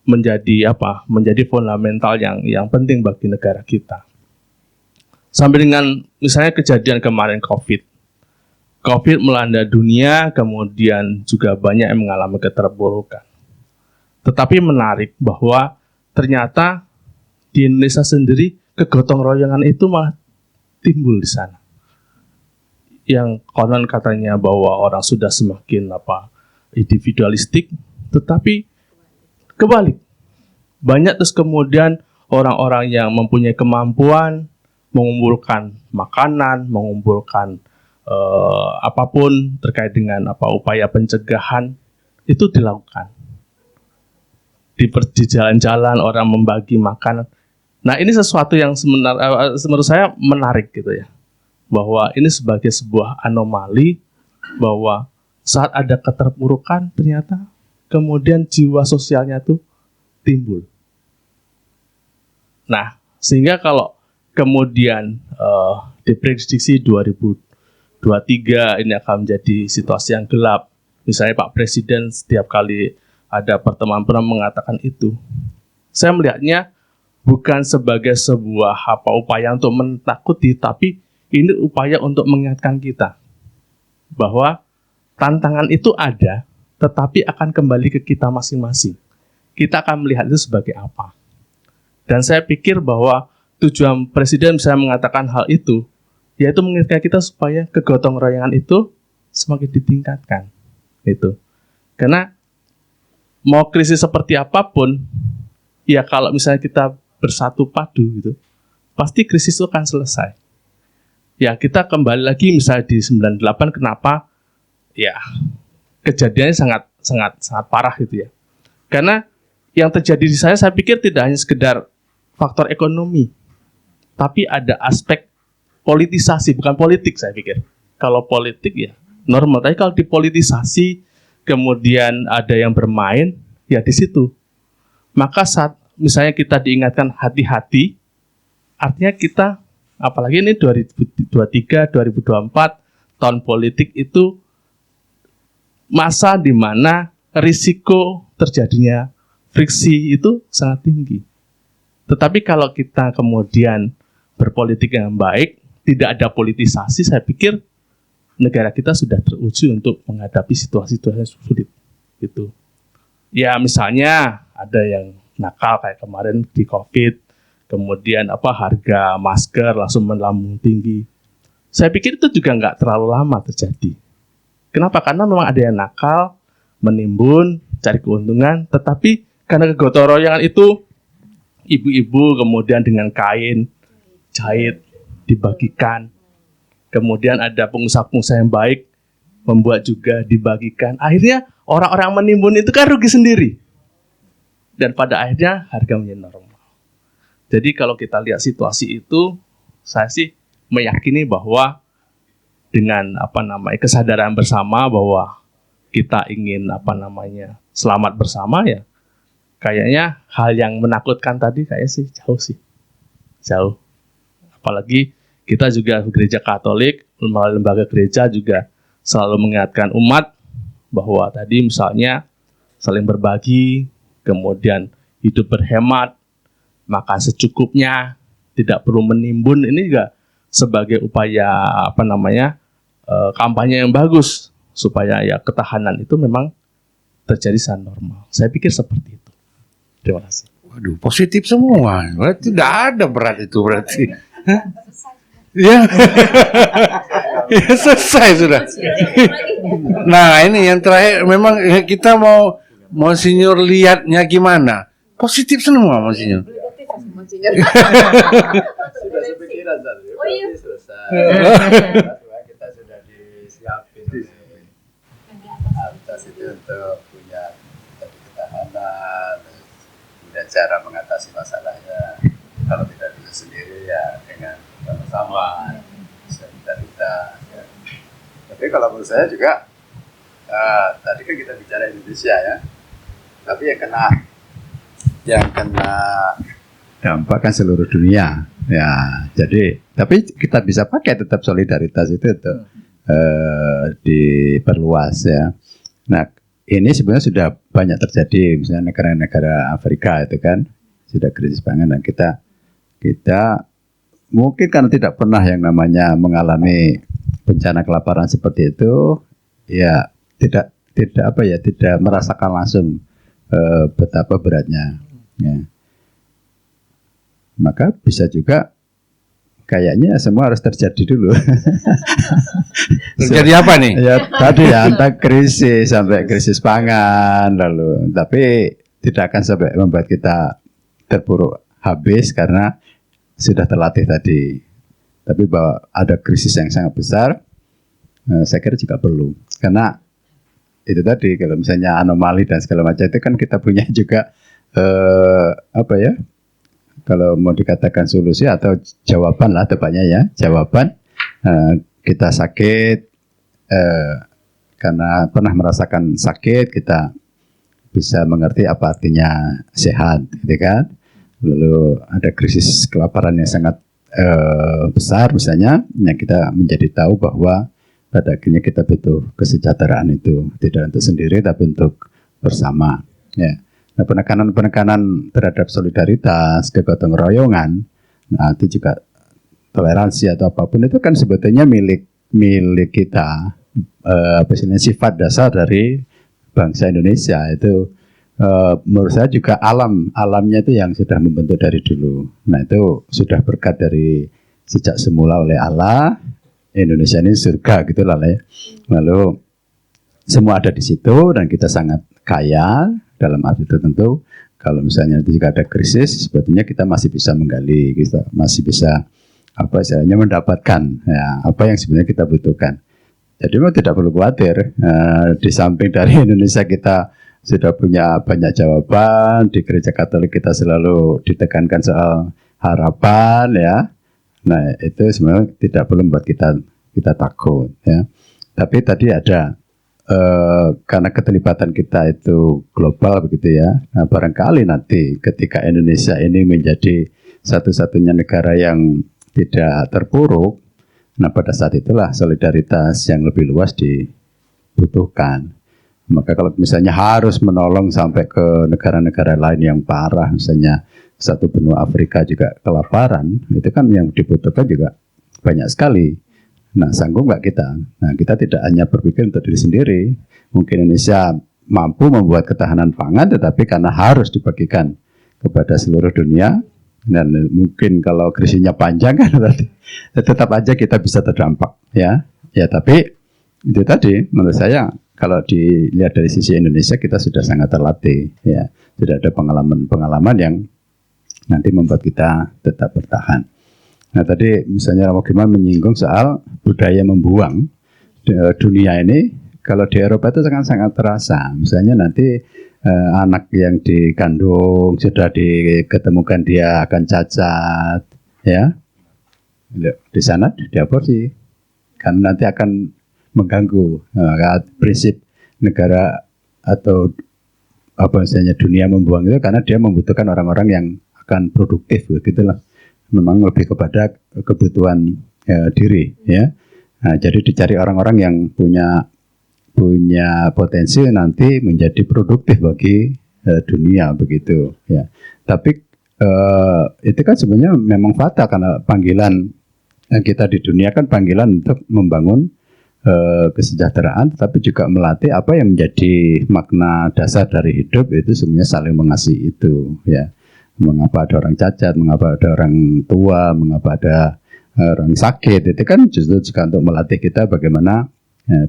menjadi fundamental yang penting bagi negara kita. Sampai dengan misalnya kejadian kemarin COVID melanda dunia, kemudian juga banyak yang mengalami keterpurukan. Tetapi menarik bahwa ternyata di Indonesia sendiri kegotong royongan itu malah timbul di sana. Yang konon katanya bahwa orang sudah semakin individualistik, tetapi kebalik. Banyak terus kemudian orang-orang yang mempunyai kemampuan mengumpulkan makanan, mengumpulkan apapun terkait dengan upaya pencegahan itu dilakukan. Di jalan-jalan orang membagi makanan. Nah, ini sesuatu yang menurut saya menarik gitu ya. Bahwa ini sebagai sebuah anomali, bahwa saat ada keterpurukan ternyata kemudian jiwa sosialnya tuh timbul. Nah, sehingga kalau kemudian diprediksi 2023 ini akan menjadi situasi yang gelap. Misalnya Pak Presiden setiap kali ada pertemuan pernah mengatakan itu. Saya melihatnya bukan sebagai sebuah upaya untuk menakuti, tapi ini upaya untuk mengingatkan kita bahwa tantangan itu ada, tetapi akan kembali ke kita masing-masing. Kita akan melihat itu sebagai apa. Dan saya pikir bahwa tujuan Presiden bisa mengatakan hal itu, yaitu mengingatkan kita supaya kegotong royongan itu semakin ditingkatkan. Itu. Karena mau krisis seperti apapun, ya kalau misalnya kita bersatu padu gitu, pasti krisis itu akan selesai. Ya kita kembali lagi misalnya di 98, kenapa? Ya kejadiannya sangat parah gitu ya. Karena yang terjadi di saya pikir tidak hanya sekedar faktor ekonomi, tapi ada aspek politisasi, bukan politik saya pikir. Kalau politik ya normal, tapi kalau dipolitisasi, kemudian ada yang bermain, ya di situ. Maka saat misalnya kita diingatkan hati-hati, artinya kita, apalagi ini 2023, 2024, tahun politik itu masa di mana risiko terjadinya friksi itu sangat tinggi. Tetapi kalau kita kemudian berpolitik yang baik, tidak ada politisasi, saya pikir negara kita sudah teruji untuk menghadapi situasi-situasi sulit. Gitu. Ya misalnya ada yang nakal kayak kemarin di COVID, kemudian harga masker langsung melambung tinggi. Saya pikir itu juga nggak terlalu lama terjadi. Kenapa? Karena memang ada yang nakal, menimbun, cari keuntungan, tetapi karena kegotong royongan itu, ibu-ibu kemudian dengan kain, jahit, dibagikan. Kemudian ada pengusaha-pengusaha yang baik, membuat juga dibagikan. Akhirnya orang-orang menimbun itu kan rugi sendiri. Dan pada akhirnya harga menjadi normal. Jadi kalau kita lihat situasi itu, saya sih meyakini bahwa dengan kesadaran bersama bahwa kita ingin selamat bersama ya, kayaknya hal yang menakutkan tadi kayaknya sih jauh. Apalagi kita juga gereja Katolik, melalui lembaga gereja juga selalu mengingatkan umat bahwa tadi misalnya saling berbagi, kemudian hidup berhemat, makan secukupnya, tidak perlu menimbun. Ini juga sebagai upaya kampanye yang bagus supaya ya ketahanan itu memang terjadi secara normal. Saya pikir seperti itu. Terima kasih. Waduh, positif semua. Berarti tidak ada berat itu berarti. Hah? Ya. Ya, selesai sudah. Nah, ini yang terakhir memang kita mau Monsinyur lihatnya gimana? Positif semua Monsinyur. Sudah sepikiran tadi. Berarti selesai. Kita sudah disiapin atas itu untuk punya ketahanan, kemudian cara mengatasi masalahnya. Kalau tidak bisa sendiri ya dengan sama-sama, solidaritas. Ya. Tapi kalau menurut saya juga tadi kan kita bicara Indonesia ya. Tapi yang kena dampak kan seluruh dunia. Ya, jadi tapi kita bisa pakai tetap solidaritas itu tuh diperluas ya. Nah, ini sebenarnya sudah banyak terjadi, misalnya negara-negara Afrika itu kan sudah krisis pangan, dan kita mungkin karena tidak pernah yang namanya mengalami bencana kelaparan seperti itu, ya tidak merasakan langsung betapa beratnya. Ya. Maka bisa juga kayaknya semua harus terjadi dulu. Terjadi apa nih? Ya tadi ya, entah krisis sampai krisis pangan lalu, tapi tidak akan sampai membuat kita terpuruk habis karena sudah terlatih tadi. Tapi bahwa ada krisis yang sangat besar, saya kira juga perlu. Karena itu tadi, kalau misalnya anomali dan segala macam itu kan kita punya juga kalau mau dikatakan solusi atau jawaban lah tepatnya ya, jawaban. Kita sakit karena pernah merasakan sakit, kita bisa mengerti apa artinya sehat, gitu kan. Lalu ada krisis kelaparan yang sangat besar misalnya, yang kita menjadi tahu bahwa pada akhirnya kita butuh kesejahteraan itu tidak untuk sendiri tapi untuk bersama. Ya. Nah, penekanan terhadap solidaritas, kegotong royongan, nah itu juga toleransi atau apapun itu kan sebetulnya milik kita, sifat dasar dari bangsa Indonesia itu. Menurut saya juga alamnya itu yang sudah membentuk dari dulu. Nah itu sudah berkat dari sejak semula oleh Allah. Indonesia ini surga gitulah ya. Lalu semua ada di situ dan kita sangat kaya dalam arti tertentu. Kalau misalnya jika ada krisis, sebetulnya kita masih bisa menggali, kita masih bisa mendapatkan ya, apa yang sebenarnya kita butuhkan. Jadi memang tidak perlu khawatir. Di samping dari Indonesia kita sudah punya banyak jawaban. Di Gereja Katolik kita selalu ditekankan soal harapan ya. Nah itu sebenarnya tidak perlu membuat kita takut ya. Tapi tadi ada karena keterlibatan kita itu global begitu ya. Nah, barangkali nanti ketika Indonesia ini menjadi satu-satunya negara yang tidak terpuruk, nah pada saat itulah solidaritas yang lebih luas dibutuhkan. Maka kalau misalnya harus menolong sampai ke negara-negara lain yang parah, misalnya satu benua Afrika juga kelaparan, itu kan yang dibutuhkan juga banyak sekali. Nah, sanggup nggak kita? Nah, kita tidak hanya berpikir untuk diri sendiri. Mungkin Indonesia mampu membuat ketahanan pangan, tetapi karena harus dibagikan kepada seluruh dunia, dan mungkin kalau krisisnya panjang kan berarti tetap aja kita bisa terdampak, ya. Ya, tapi itu tadi menurut saya kalau dilihat dari sisi Indonesia kita sudah sangat terlatih, ya. Sudah ada pengalaman yang nanti membuat kita tetap bertahan. Nah tadi misalnya Romo Gimar menyinggung soal budaya membuang dunia ini, kalau di Eropa itu sangat-sangat terasa. Misalnya nanti anak yang dikandung sudah diketemukan dia akan cacat, ya di sana diaborsi, karena nanti akan mengganggu prinsip negara atau misalnya dunia membuang itu, karena dia membutuhkan orang-orang yang akan produktif, begitulah. Memang lebih kepada kebutuhan diri, ya. Nah, jadi dicari orang-orang yang punya potensi nanti menjadi produktif bagi dunia, begitu, ya. Tapi itu kan sebenarnya memang fatal, karena panggilan kita di dunia kan panggilan untuk membangun kesejahteraan, tetapi juga melatih apa yang menjadi makna dasar dari hidup, itu sebenarnya saling mengasihi itu, ya. Mengapa ada orang cacat, mengapa ada orang tua, mengapa ada orang sakit, itu kan justru juga untuk melatih kita bagaimana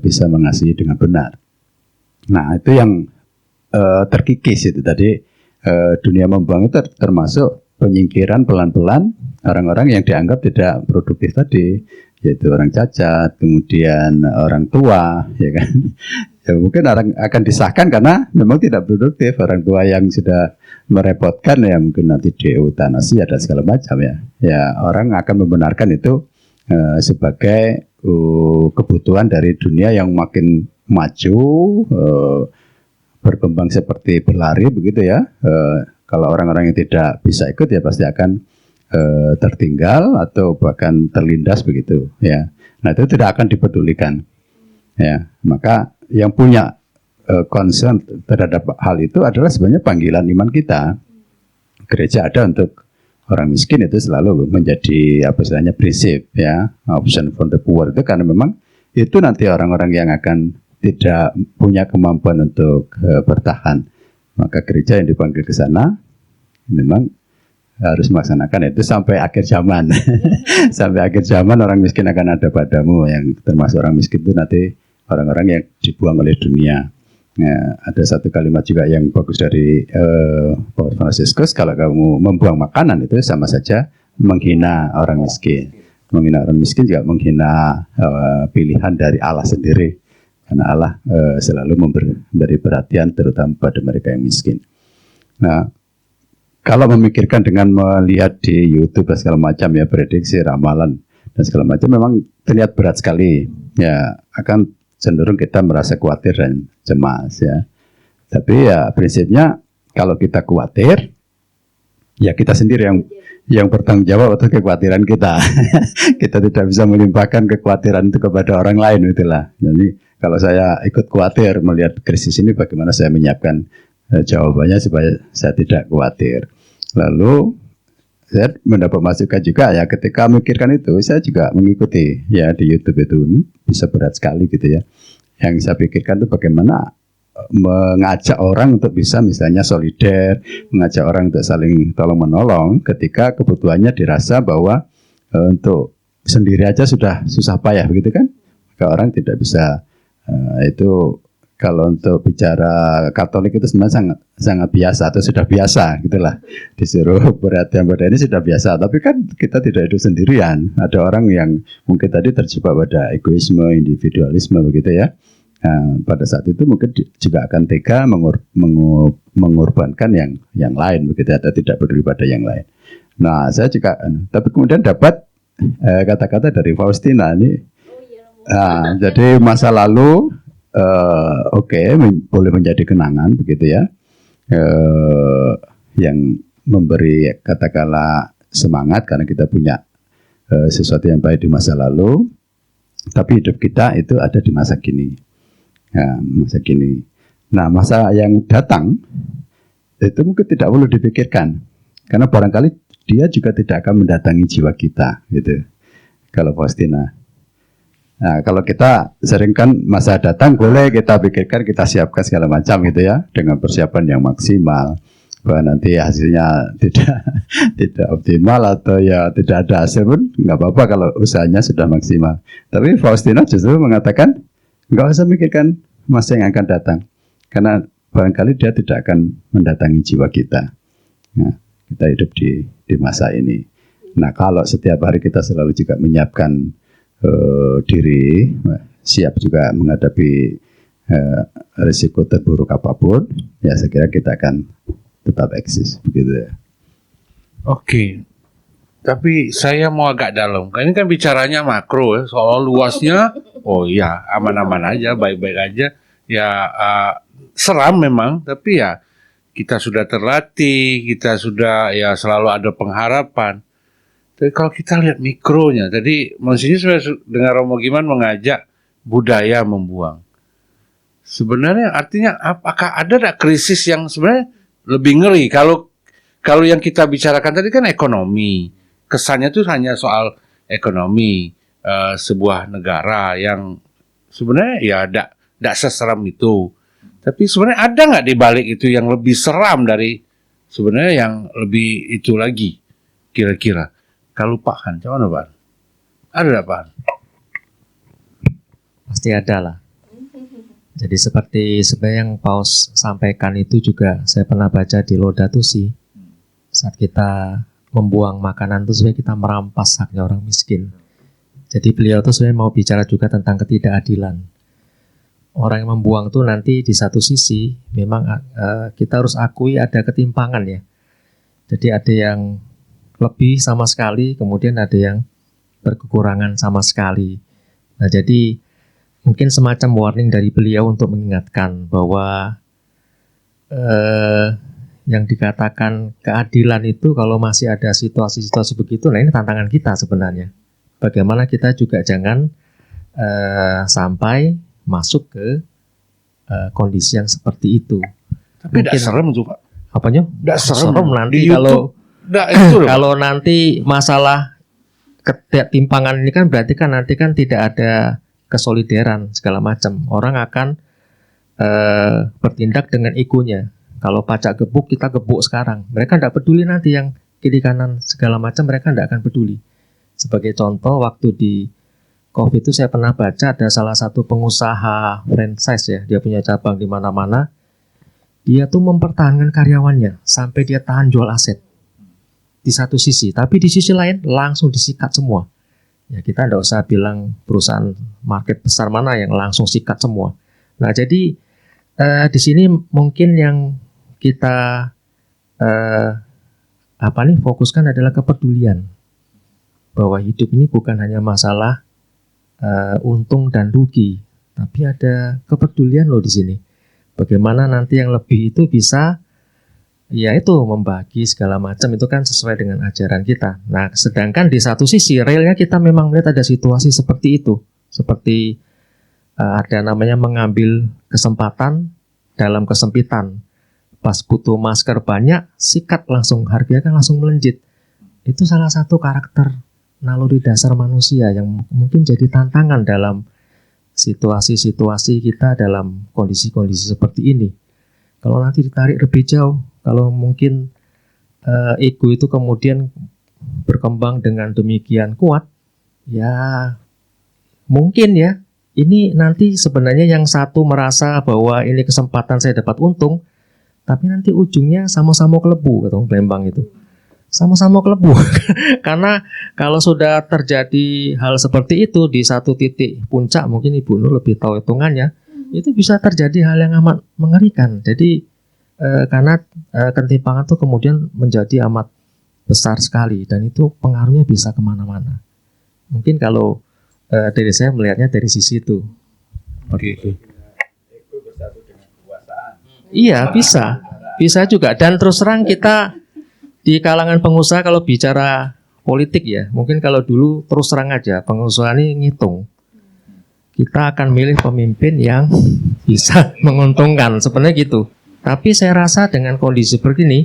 bisa mengasihi dengan benar. Nah itu yang terkikis itu tadi, dunia membuang itu termasuk penyingkiran pelan-pelan orang-orang yang dianggap tidak produktif tadi, yaitu orang cacat, kemudian orang tua, ya kan. Ya mungkin orang akan disahkan karena memang tidak produktif. Orang tua yang sudah merepotkan ya mungkin nanti dieutanasi ada segala macam, ya. Ya orang akan membenarkan itu sebagai kebutuhan dari dunia yang makin maju, berkembang seperti berlari begitu ya. Kalau orang-orang yang tidak bisa ikut ya pasti akan tertinggal atau bahkan terlindas begitu ya. Nah itu tidak akan dipedulikan ya. Maka yang punya concern terhadap hal itu adalah sebenarnya panggilan iman kita. Gereja ada untuk orang miskin, itu selalu menjadi apa istilahnya prinsip ya, option for the poor, itu karena memang itu nanti orang-orang yang akan tidak punya kemampuan untuk bertahan, maka gereja yang dipanggil ke sana memang harus melaksanakan itu sampai akhir zaman. Sampai akhir zaman orang miskin akan ada padamu, yang termasuk orang miskin itu nanti orang-orang yang dibuang oleh dunia. Nah, ada satu kalimat juga yang bagus dari Paus Fransiskus, kalau kamu membuang makanan itu sama saja menghina orang miskin. Menghina orang miskin juga menghina pilihan dari Allah sendiri, karena Allah selalu memberi perhatian terutama pada mereka yang miskin. Nah, kalau memikirkan dengan melihat di YouTube dan segala macam ya, prediksi, ramalan dan segala macam, memang terlihat berat sekali. Ya, akan cenderung kita merasa khawatir dan cemas ya. Tapi ya prinsipnya kalau kita khawatir, ya kita sendiri yang bertanggung jawab atas kekhawatiran kita. Kita tidak bisa melimpahkan kekhawatiran itu kepada orang lain, itulah. Jadi kalau saya ikut khawatir melihat krisis ini, bagaimana saya menyiapkan jawabannya supaya saya tidak khawatir. Lalu saya mendapat masukan juga ya, ketika memikirkan itu saya juga mengikuti ya di YouTube itu, bisa berat sekali gitu ya. Yang saya pikirkan itu bagaimana mengajak orang untuk bisa misalnya solider, mengajak orang untuk saling tolong menolong ketika kebutuhannya dirasa bahwa untuk sendiri aja sudah susah payah begitu kan. Maka orang tidak bisa itu. Kalau untuk bicara Katolik itu sebenarnya sangat biasa atau sudah biasa gitulah, disuruh perhatian pada ini sudah biasa. Tapi kan kita tidak hidup sendirian, ada orang yang mungkin tadi terjebak pada egoisme, individualisme begitu ya. Nah, pada saat itu mungkin juga akan tega mengorbankan yang lain begitu, atau tidak peduli pada yang lain. Nah saya juga, tapi kemudian dapat kata-kata dari Faustina ini. Nah, jadi masa lalu boleh menjadi kenangan begitu ya, yang memberi katakanlah semangat karena kita punya sesuatu yang baik di masa lalu, tapi hidup kita itu ada di masa kini. Masa kini. Nah, masa yang datang itu mungkin tidak perlu dipikirkan, karena barangkali dia juga tidak akan mendatangi jiwa kita, gitu. Kalau Faustina. Nah, kalau kita sering kan masa datang boleh kita pikirkan, kita siapkan segala macam gitu ya, dengan persiapan yang maksimal. Bahwa nanti hasilnya tidak optimal atau ya tidak ada hasil pun nggak apa-apa kalau usahanya sudah maksimal. Tapi Faustina justru mengatakan nggak usah mikirkan masa yang akan datang, karena barangkali dia tidak akan mendatangi jiwa kita. Nah, kita hidup di masa ini. Nah, kalau setiap hari kita selalu juga menyiapkan diri, siap juga menghadapi risiko terburuk apapun, ya saya kira kita akan tetap eksis begitu ya. Oke. Tapi saya mau agak dalam. Ini kan bicaranya makro ya, soal luasnya. Oh iya, aman-aman aja, baik-baik aja. Ya seram memang, tapi ya kita sudah terlatih, kita sudah ya selalu ada pengharapan. Tapi kalau kita lihat mikronya, tadi maksudnya saya dengar Romo Giman mengajak budaya membuang. Sebenarnya artinya apakah ada krisis yang sebenarnya lebih ngeri? Kalau yang kita bicarakan tadi kan ekonomi, kesannya itu hanya soal ekonomi sebuah negara yang sebenarnya ya tidak seseram itu. Tapi sebenarnya ada nggak di balik itu yang lebih seram dari sebenarnya yang lebih itu lagi kira-kira? Kalau Pak Han, gimana Pak? Ada nggak Pak Han? Pasti ada lah. Jadi seperti sebenarnya yang Paus sampaikan itu juga saya pernah baca di Laudato Si. Saat kita membuang makanan itu sebenarnya kita merampas haknya orang miskin. Jadi beliau itu sebenarnya mau bicara juga tentang ketidakadilan. Orang yang membuang itu nanti di satu sisi memang kita harus akui ada ketimpangan ya. Jadi ada yang lebih sama sekali, kemudian ada yang berkekurangan sama sekali. Nah, jadi mungkin semacam warning dari beliau untuk mengingatkan bahwa yang dikatakan keadilan itu kalau masih ada situasi-situasi begitu, nah ini tantangan kita sebenarnya. Bagaimana kita juga jangan sampai masuk ke kondisi yang seperti itu. Tapi tidak Mungkin- serem tuh Pak. Apanya? Tidak serem. Serem nanti Di kalau YouTube, nggak, itu loh, Pak. kalau nanti masalah ketimpangan ini kan berarti kan nanti kan tidak ada kesolideran segala macam. Orang akan bertindak dengan egonya. Kalau pajak gebuk, kita gebuk sekarang. Mereka tidak peduli nanti yang kiri kanan segala macam, mereka tidak akan peduli. Sebagai contoh, waktu di COVID itu saya pernah baca ada salah satu pengusaha franchise ya, dia punya cabang di mana-mana. Dia tuh mempertahankan karyawannya sampai dia tahan jual aset di satu sisi, tapi di sisi lain langsung disikat semua. Ya kita tidak usah bilang perusahaan market besar mana yang langsung sikat semua. Nah jadi di sini mungkin yang kita fokuskan adalah kepedulian bahwa hidup ini bukan hanya masalah untung dan rugi, tapi ada kepedulian loh di sini. Bagaimana nanti yang lebih itu bisa yaitu membagi segala macam itu kan sesuai dengan ajaran kita. Nah, sedangkan di satu sisi realnya kita memang melihat ada situasi seperti itu, seperti ada namanya mengambil kesempatan dalam kesempitan. Pas butuh masker banyak, sikat langsung, harganya kan langsung melejit. Itu salah satu karakter naluri dasar manusia yang mungkin jadi tantangan dalam situasi-situasi kita dalam kondisi-kondisi seperti ini. Kalau nanti ditarik lebih jauh, kalau mungkin ego itu kemudian berkembang dengan demikian kuat, ya mungkin ya ini nanti sebenarnya yang satu merasa bahwa ini kesempatan saya dapat untung, tapi nanti ujungnya sama-sama kelebu, kata Lembang itu. Sama-sama kelebu. Karena kalau sudah terjadi hal seperti itu di satu titik puncak, mungkin Ibu Nur lebih tahu hitungannya, itu bisa terjadi hal yang amat mengerikan. Jadi karena ketimpangan itu kemudian menjadi amat besar sekali dan itu pengaruhnya bisa kemana-mana. Mungkin kalau dari saya melihatnya dari sisi itu. Oke. Ego bersatu dengan kekuasaan. Iya bisa juga. Dan terus terang kita di kalangan pengusaha kalau bicara politik ya, mungkin kalau dulu terus terang aja pengusaha ini ngitung. Kita akan milih pemimpin yang bisa menguntungkan, sebenarnya gitu. Tapi saya rasa dengan kondisi seperti ini,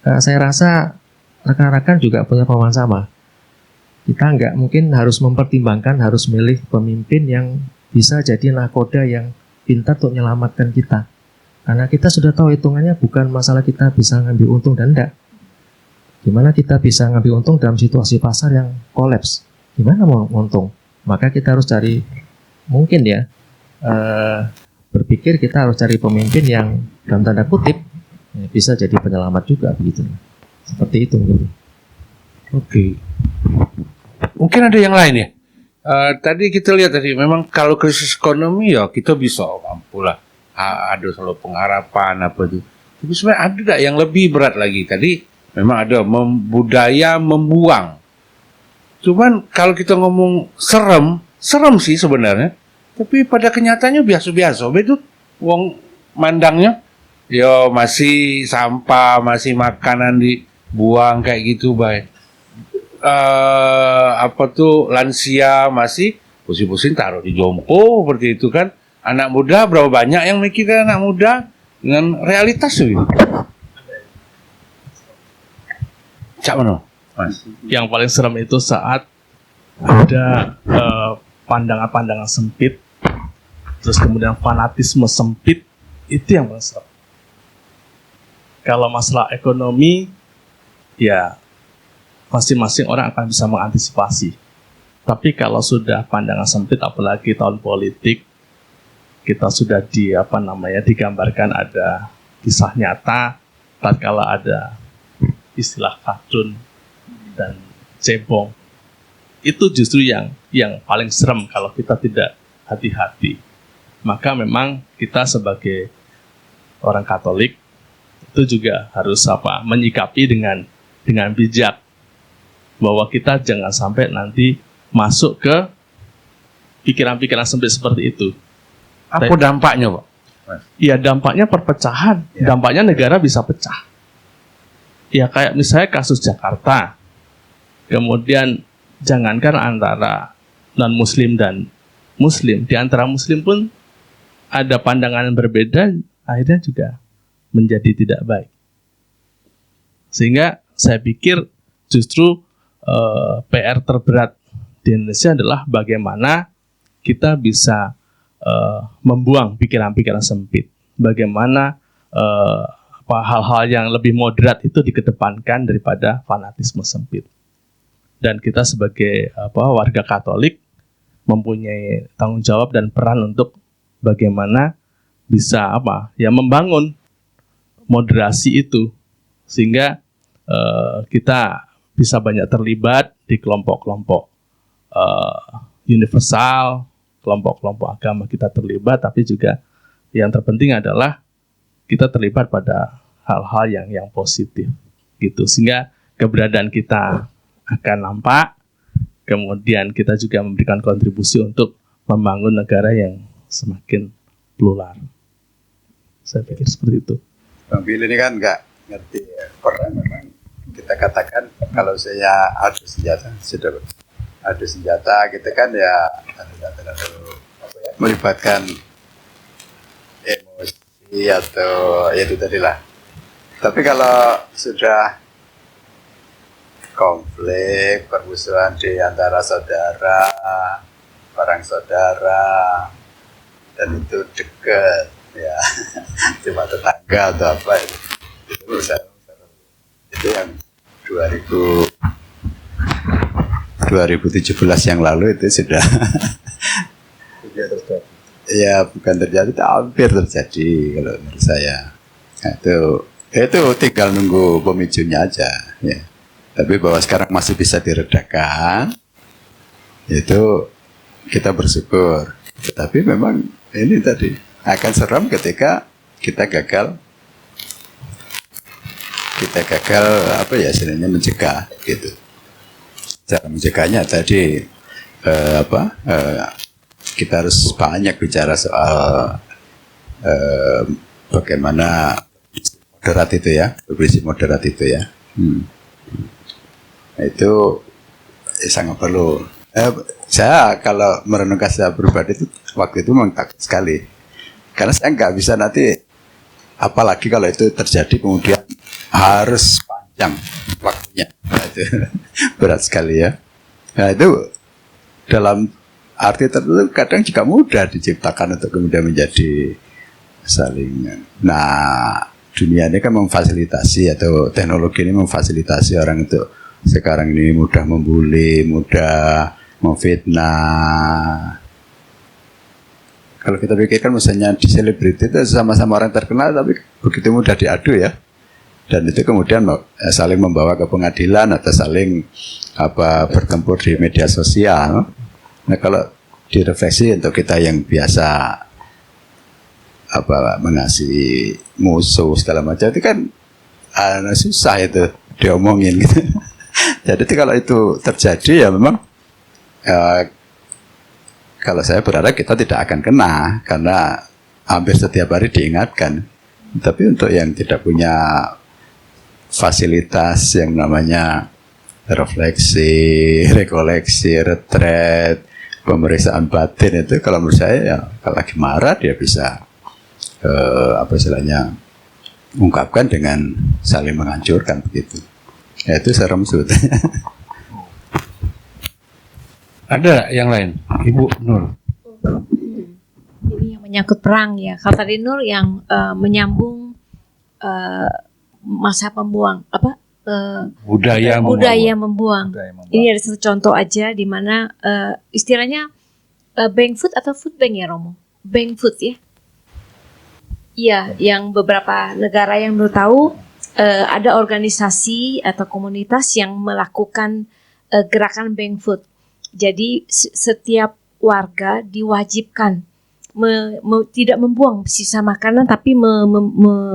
saya rasa rekan-rekan juga punya pemahaman sama. Kita nggak mungkin harus mempertimbangkan harus milih pemimpin yang bisa jadi nakoda yang pintar untuk menyelamatkan kita. Karena kita sudah tahu hitungannya bukan masalah kita bisa ngambil untung dan enggak. Gimana kita bisa ngambil untung dalam situasi pasar yang kolaps? Gimana mau untung? Maka kita harus cari, mungkin ya, berpikir kita harus cari pemimpin yang dalam tanda kutip ya, bisa jadi penyelamat juga begitu. Seperti itu mungkin. Oke. Mungkin ada yang lain ya. Tadi kita lihat tadi memang kalau krisis ekonomi ya kita bisa mampu lah. Ada selalu pengharapan apa itu. Tapi sebenarnya ada nggak yang lebih berat lagi tadi? Memang ada budaya membuang. Cuman kalau kita ngomong serem sih sebenarnya. Tapi pada kenyataannya biasa-biasa. Betul, wong mandangnya, ya masih sampah, masih makanan dibuang kayak gitu, baik. Lansia masih pusing-pusing taruh di jompo seperti itu kan. Anak muda berapa banyak yang mikirkan anak muda dengan realitas gitu. Cak mana, Mas? Yang paling serem itu saat ada pandangan-pandangan sempit, terus kemudian fanatisme sempit, itu yang paling serem. Kalau masalah ekonomi, ya masing-masing orang akan bisa mengantisipasi. Tapi kalau sudah pandangan sempit, apalagi tahun politik, kita sudah digambarkan ada kisah nyata, tatkala ada istilah kadrun dan cebong. Itu justru yang paling serem kalau kita tidak hati-hati. Maka memang kita sebagai orang Katolik itu juga harus menyikapi dengan bijak bahwa kita jangan sampai nanti masuk ke pikiran-pikiran sempit seperti itu. Apa dampaknya, Pak? Mas? Ya dampaknya perpecahan, Ya. dampaknya negara bisa pecah. Ya kayak misalnya kasus Jakarta, kemudian jangankan antara non Muslim dan Muslim, di antara Muslim pun ada pandangan yang berbeda, akhirnya juga menjadi tidak baik. Sehingga saya pikir justru PR terberat di Indonesia adalah bagaimana kita bisa membuang pikiran-pikiran sempit. Bagaimana hal-hal yang lebih moderat itu dikedepankan daripada fanatisme sempit. Dan kita sebagai warga Katolik mempunyai tanggung jawab dan peran untuk bagaimana bisa membangun moderasi itu sehingga kita bisa banyak terlibat di kelompok-kelompok universal, kelompok-kelompok agama kita terlibat, tapi juga yang terpenting adalah kita terlibat pada hal-hal yang positif gitu, sehingga keberadaan kita akan nampak, kemudian kita juga memberikan kontribusi untuk membangun negara yang semakin plural. Saya pikir seperti itu. Bang Billy ini kan nggak ngerti perang, memang kita katakan kalau saya adu senjata, sudah adu senjata gitu kan ya, tidak terlalu melibatkan emosi atau ya itu tadi lah. Tapi kalau sudah konflik, permusuhan di antara saudara, orang saudara, dan itu dekat, ya cuma tetangga atau apa itu yang 2017 yang lalu itu sudah ya bukan terjadi, hampir terjadi kalau menurut saya. Nah, itu tinggal nunggu pemicunya aja ya. Tapi bahwa sekarang masih bisa diredakan, itu kita bersyukur. Tetapi memang ini tadi akan seram ketika kita gagal istilahnya mencegah gitu. Cara mencegahnya tadi kita harus banyak bicara soal bagaimana moderat itu ya, berprinsip moderat itu ya. Nah, itu sangat perlu. Saya kalau merenungkan secara pribadi itu waktu itu memang takut sekali, karena saya nggak bisa nanti, apalagi kalau itu terjadi kemudian harus panjang waktunya. Nah, itu berat sekali ya. Nah, itu dalam arti tertentu kadang juga mudah diciptakan untuk kemudian menjadi saling. Nah, dunia ini kan memfasilitasi, atau teknologi ini memfasilitasi orang untuk sekarang ini mudah membuli, mudah memfitnah. Kalau kita pikirkan misalnya di selebriti itu sama-sama orang terkenal tapi begitu mudah diadu ya. Dan itu kemudian saling membawa ke pengadilan atau saling bertempur di media sosial. Nah, kalau direfleksi untuk kita yang biasa mengasihi musuh segala macam itu kan susah itu diomongin gitu. Jadi kalau itu terjadi ya memang kalau saya berharap kita tidak akan kena, karena hampir setiap hari diingatkan. Tapi untuk yang tidak punya fasilitas yang namanya refleksi, rekoleksi, retret, pemeriksaan batin, itu kalau menurut saya ya kalau lagi marah dia bisa istilahnya ungkapkan dengan saling menghancurkan begitu. Ya, itu serem sebetulnya. Ada yang lain, Ibu Nur? Ini yang menyangkut perang ya. Kalau tadi Nur yang menyambung masa pembuang Budaya membuang. Ini ada satu contoh aja di mana istilahnya bank food atau food bank ya Romo? Bank food ya. Iya, yang beberapa negara yang Nur tahu ada organisasi atau komunitas yang melakukan gerakan bank food. Jadi setiap warga diwajibkan tidak membuang sisa makanan tapi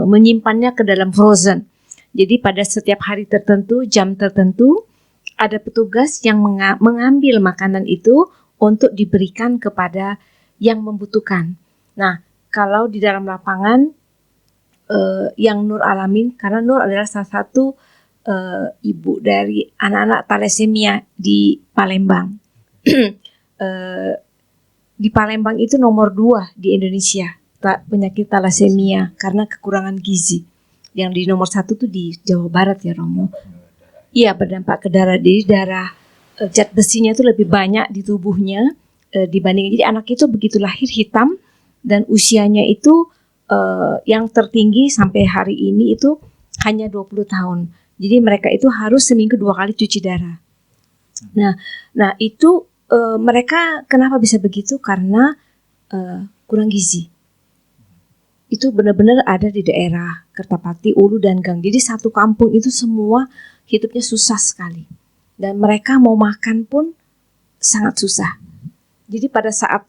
menyimpannya ke dalam frozen. Jadi pada setiap hari tertentu, jam tertentu, ada petugas yang mengambil makanan itu untuk diberikan kepada yang membutuhkan. Nah, kalau di dalam lapangan yang Nur alamin, karena Nur adalah salah satu ibu dari anak-anak thalassemia di Palembang. Di Palembang itu nomor 2 di Indonesia penyakit thalassemia karena kekurangan gizi. Yang di nomor 1 tuh di Jawa Barat ya Romo. Iya, berdampak ke darah. Jadi darah zat besinya itu lebih banyak di tubuhnya dibanding. Jadi anak itu begitu lahir hitam dan usianya itu yang tertinggi sampai hari ini itu hanya 20 tahun. Jadi mereka itu harus seminggu 2 kali cuci darah. Nah itu mereka kenapa bisa begitu? Karena kurang gizi. Itu benar-benar ada di daerah Kertapati, Ulu dan Gang. Jadi satu kampung itu semua hidupnya susah sekali. Dan mereka mau makan pun sangat susah. Jadi pada saat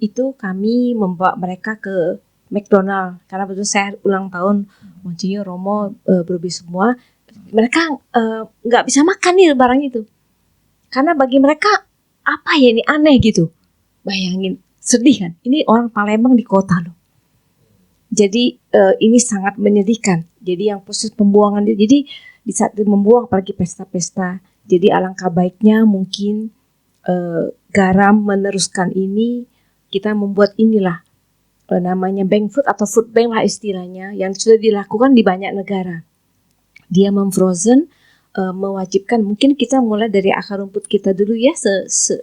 itu kami membawa mereka ke McDonald karena betul saya ulang tahun Monsinyur Romo Brobi semua, mereka nggak bisa makan nih barang itu karena bagi mereka apa ya ini aneh gitu. Bayangin, sedih kan, ini orang Palembang di kota loh. Jadi ini sangat menyedihkan. Jadi yang proses pembuangan, jadi di saat membuang apalagi pesta-pesta, jadi alangkah baiknya mungkin garam meneruskan ini, kita membuat inilah namanya bank food atau food bank lah istilahnya yang sudah dilakukan di banyak negara. Dia memfrozen, mewajibkan mungkin kita mulai dari akar rumput kita dulu ya,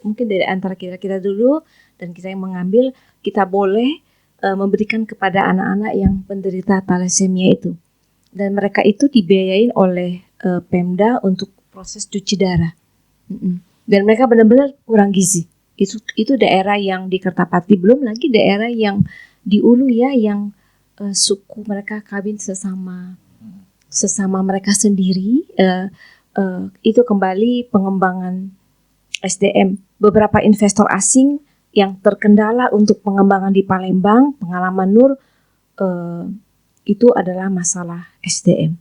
mungkin dari antara kita dulu dan kita yang mengambil, kita boleh memberikan kepada anak-anak yang penderita thalassemia itu. Dan mereka itu dibiayain oleh Pemda untuk proses cuci darah. Dan mereka benar-benar kurang gizi. Itu daerah yang di Kertapati, belum lagi daerah yang di Ulu ya, yang suku mereka kawin sesama mereka sendiri. Itu kembali pengembangan SDM. Beberapa investor asing yang terkendala untuk pengembangan di Palembang, pengalaman Nur itu adalah masalah SDM.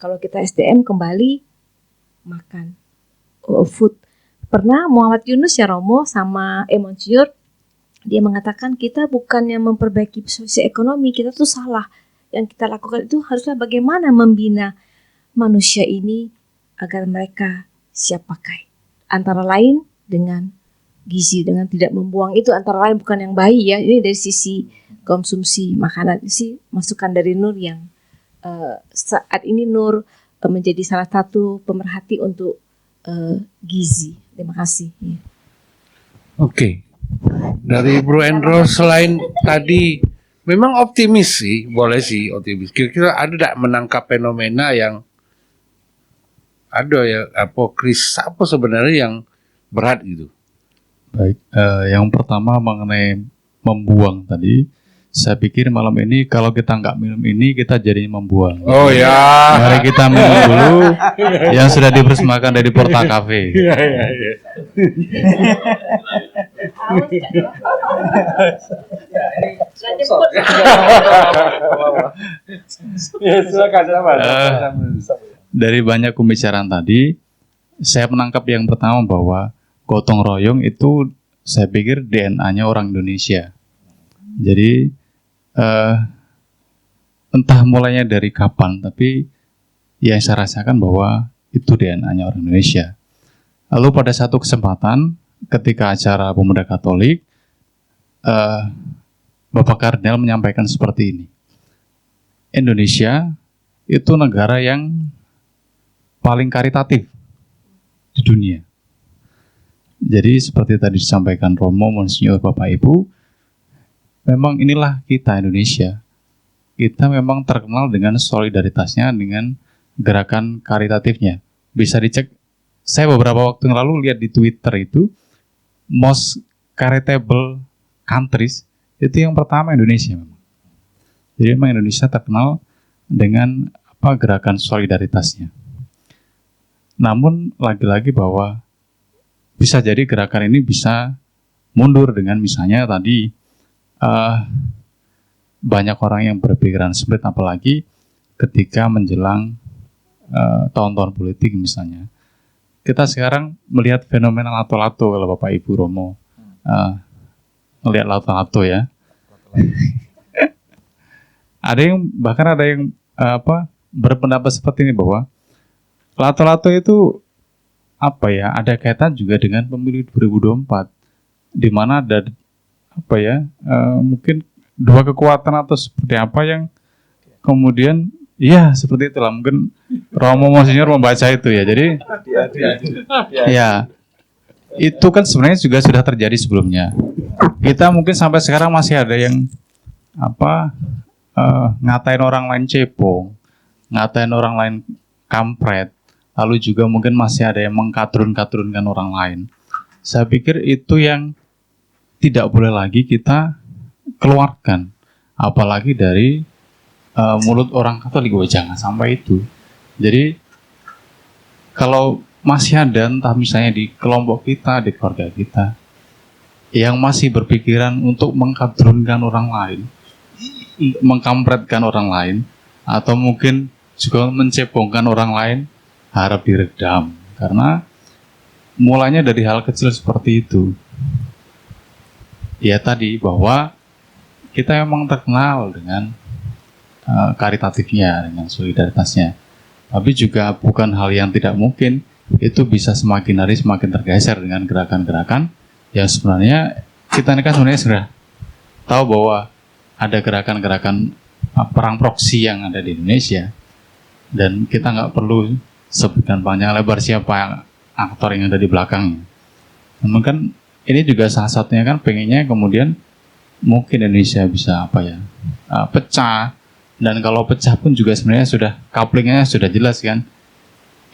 Kalau kita SDM kembali makan food. Pernah Muhammad Yunus ya Romo sama Monsinyur, dia mengatakan kita bukannya memperbaiki sisi ekonomi, kita tuh salah. Yang kita lakukan itu haruslah bagaimana membina manusia ini agar mereka siap pakai. Antara lain dengan gizi, dengan tidak membuang itu antara lain, bukan yang bayi ya. Ini dari sisi konsumsi makanan sih, masukan dari Nur yang saat ini Nur menjadi salah satu pemerhati untuk gizi. Terima kasih. Oke. Dari Bro Endro, selain tadi memang optimis sih, boleh sih optimis. Kira-kira ada tidak menangkap fenomena yang ada ya, apa sebenarnya yang berat gitu? Baik, yang pertama mengenai membuang tadi, saya pikir malam ini kalau kita nggak minum ini kita jadi membuang. Oh ya. Mari kita minum dulu yang sudah dipersembahkan dari Porta Cafe. Iya. Dari banyak pembicaraan tadi, saya menangkap yang pertama bahwa gotong royong itu saya pikir DNA-nya orang Indonesia. Jadi entah mulainya dari kapan, tapi yang saya rasakan bahwa itu DNA-nya orang Indonesia. Lalu pada satu kesempatan ketika acara Pemuda Katolik, Bapak Kardinal menyampaikan seperti ini. Indonesia itu negara yang paling karitatif di dunia. Jadi seperti tadi disampaikan Romo, Monsinyur, Bapak Ibu, memang inilah kita Indonesia. Kita memang terkenal dengan solidaritasnya, dengan gerakan karitatifnya. Bisa dicek, saya beberapa waktu yang lalu lihat di Twitter itu, most charitable countries, itu yang pertama Indonesia memang. Jadi memang Indonesia terkenal dengan gerakan solidaritasnya. Namun lagi-lagi bahwa bisa jadi gerakan ini bisa mundur dengan misalnya tadi banyak orang yang berpikiran sempit, apalagi ketika menjelang tahun-tahun politik misalnya. Kita sekarang melihat fenomena lato-lato, kalau Bapak Ibu Romo melihat lato-lato ya. bahkan ada yang berpendapat seperti ini bahwa lato-lato itu ada kaitan juga dengan pemilu 2024, di mana ada mungkin dua kekuatan atau seperti apa yang kemudian seperti itulah mungkin Romo Monsinyur membaca itu ya. Jadi ya itu kan sebenarnya juga sudah terjadi sebelumnya. Kita mungkin sampai sekarang masih ada yang ngatain orang lain cepong, ngatain orang lain kampret, lalu juga mungkin masih ada yang mengkadrun-kadrunkan orang lain. Saya pikir itu yang tidak boleh lagi kita keluarkan, apalagi dari mulut orang Katolik. Jangan sampai itu. Jadi kalau masih ada entah misalnya di kelompok kita, di keluarga kita yang masih berpikiran untuk mengkadrunkan orang lain, mengkampretkan orang lain, atau mungkin juga mencebongkan orang lain, harap diredam. Karena mulanya dari hal kecil seperti itu. Ya tadi bahwa kita memang terkenal dengan karitatifnya, dengan solidaritasnya. Tapi juga bukan hal yang tidak mungkin, itu bisa semakin hari semakin tergeser dengan gerakan-gerakan yang sebenarnya kita ini kan sebenarnya sudah tahu bahwa ada gerakan-gerakan perang proksi yang ada di Indonesia, dan kita nggak perlu sebutkan panjang lebar siapa aktor yang ada di belakangnya. Namun kan ini juga salah satunya kan pengennya kemudian mungkin Indonesia bisa pecah, dan kalau pecah pun juga sebenarnya sudah couplingnya sudah jelas kan.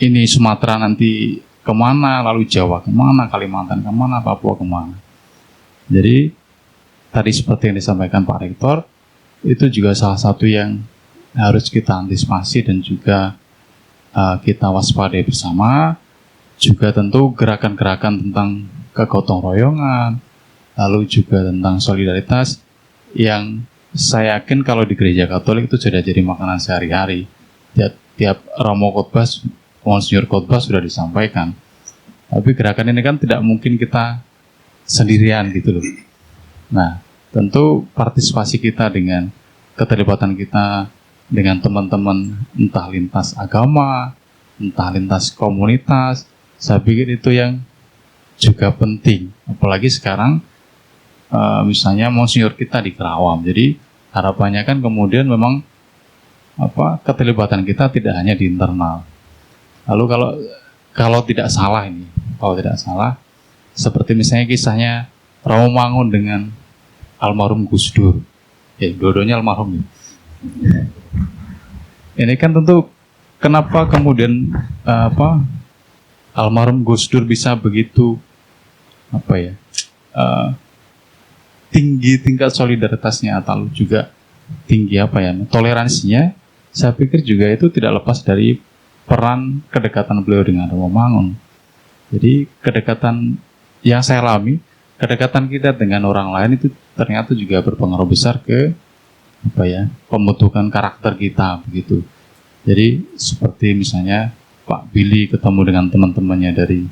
Ini Sumatera nanti kemana, lalu Jawa kemana, Kalimantan kemana, Papua kemana. Jadi tadi seperti yang disampaikan Pak Rektor, itu juga salah satu yang harus kita antisipasi dan juga kita waspadai bersama. Juga tentu gerakan-gerakan tentang kegotong royongan, lalu juga tentang solidaritas yang saya yakin kalau di gereja Katolik itu sudah jadi makanan sehari-hari. Tiap Romo khotbah, Monsinyur khotbah sudah disampaikan. Tapi gerakan ini kan tidak mungkin kita sendirian gitu loh. Nah, tentu partisipasi kita dengan keterlibatan kita dengan teman-teman entah lintas agama, entah lintas komunitas, saya pikir itu yang juga penting. Apalagi sekarang misalnya Monsinyur kita di Kerawang. Jadi harapannya kan kemudian memang keterlibatan kita tidak hanya di internal. Lalu kalau tidak salah seperti misalnya kisahnya Rawamangun dengan almarhum Gus Dur. Dua-duanya almarhum. Ini kan tentu kenapa kemudian almarhum Gus Dur bisa begitu tinggi tingkat solidaritasnya, atau juga tinggi toleransinya. Saya pikir juga itu tidak lepas dari peran kedekatan beliau dengan Rawamangun. Jadi kedekatan yang saya alami, kedekatan kita dengan orang lain itu ternyata juga berpengaruh besar ke pembentukan karakter kita begitu. Jadi seperti misalnya Pak Billy ketemu dengan teman-temannya dari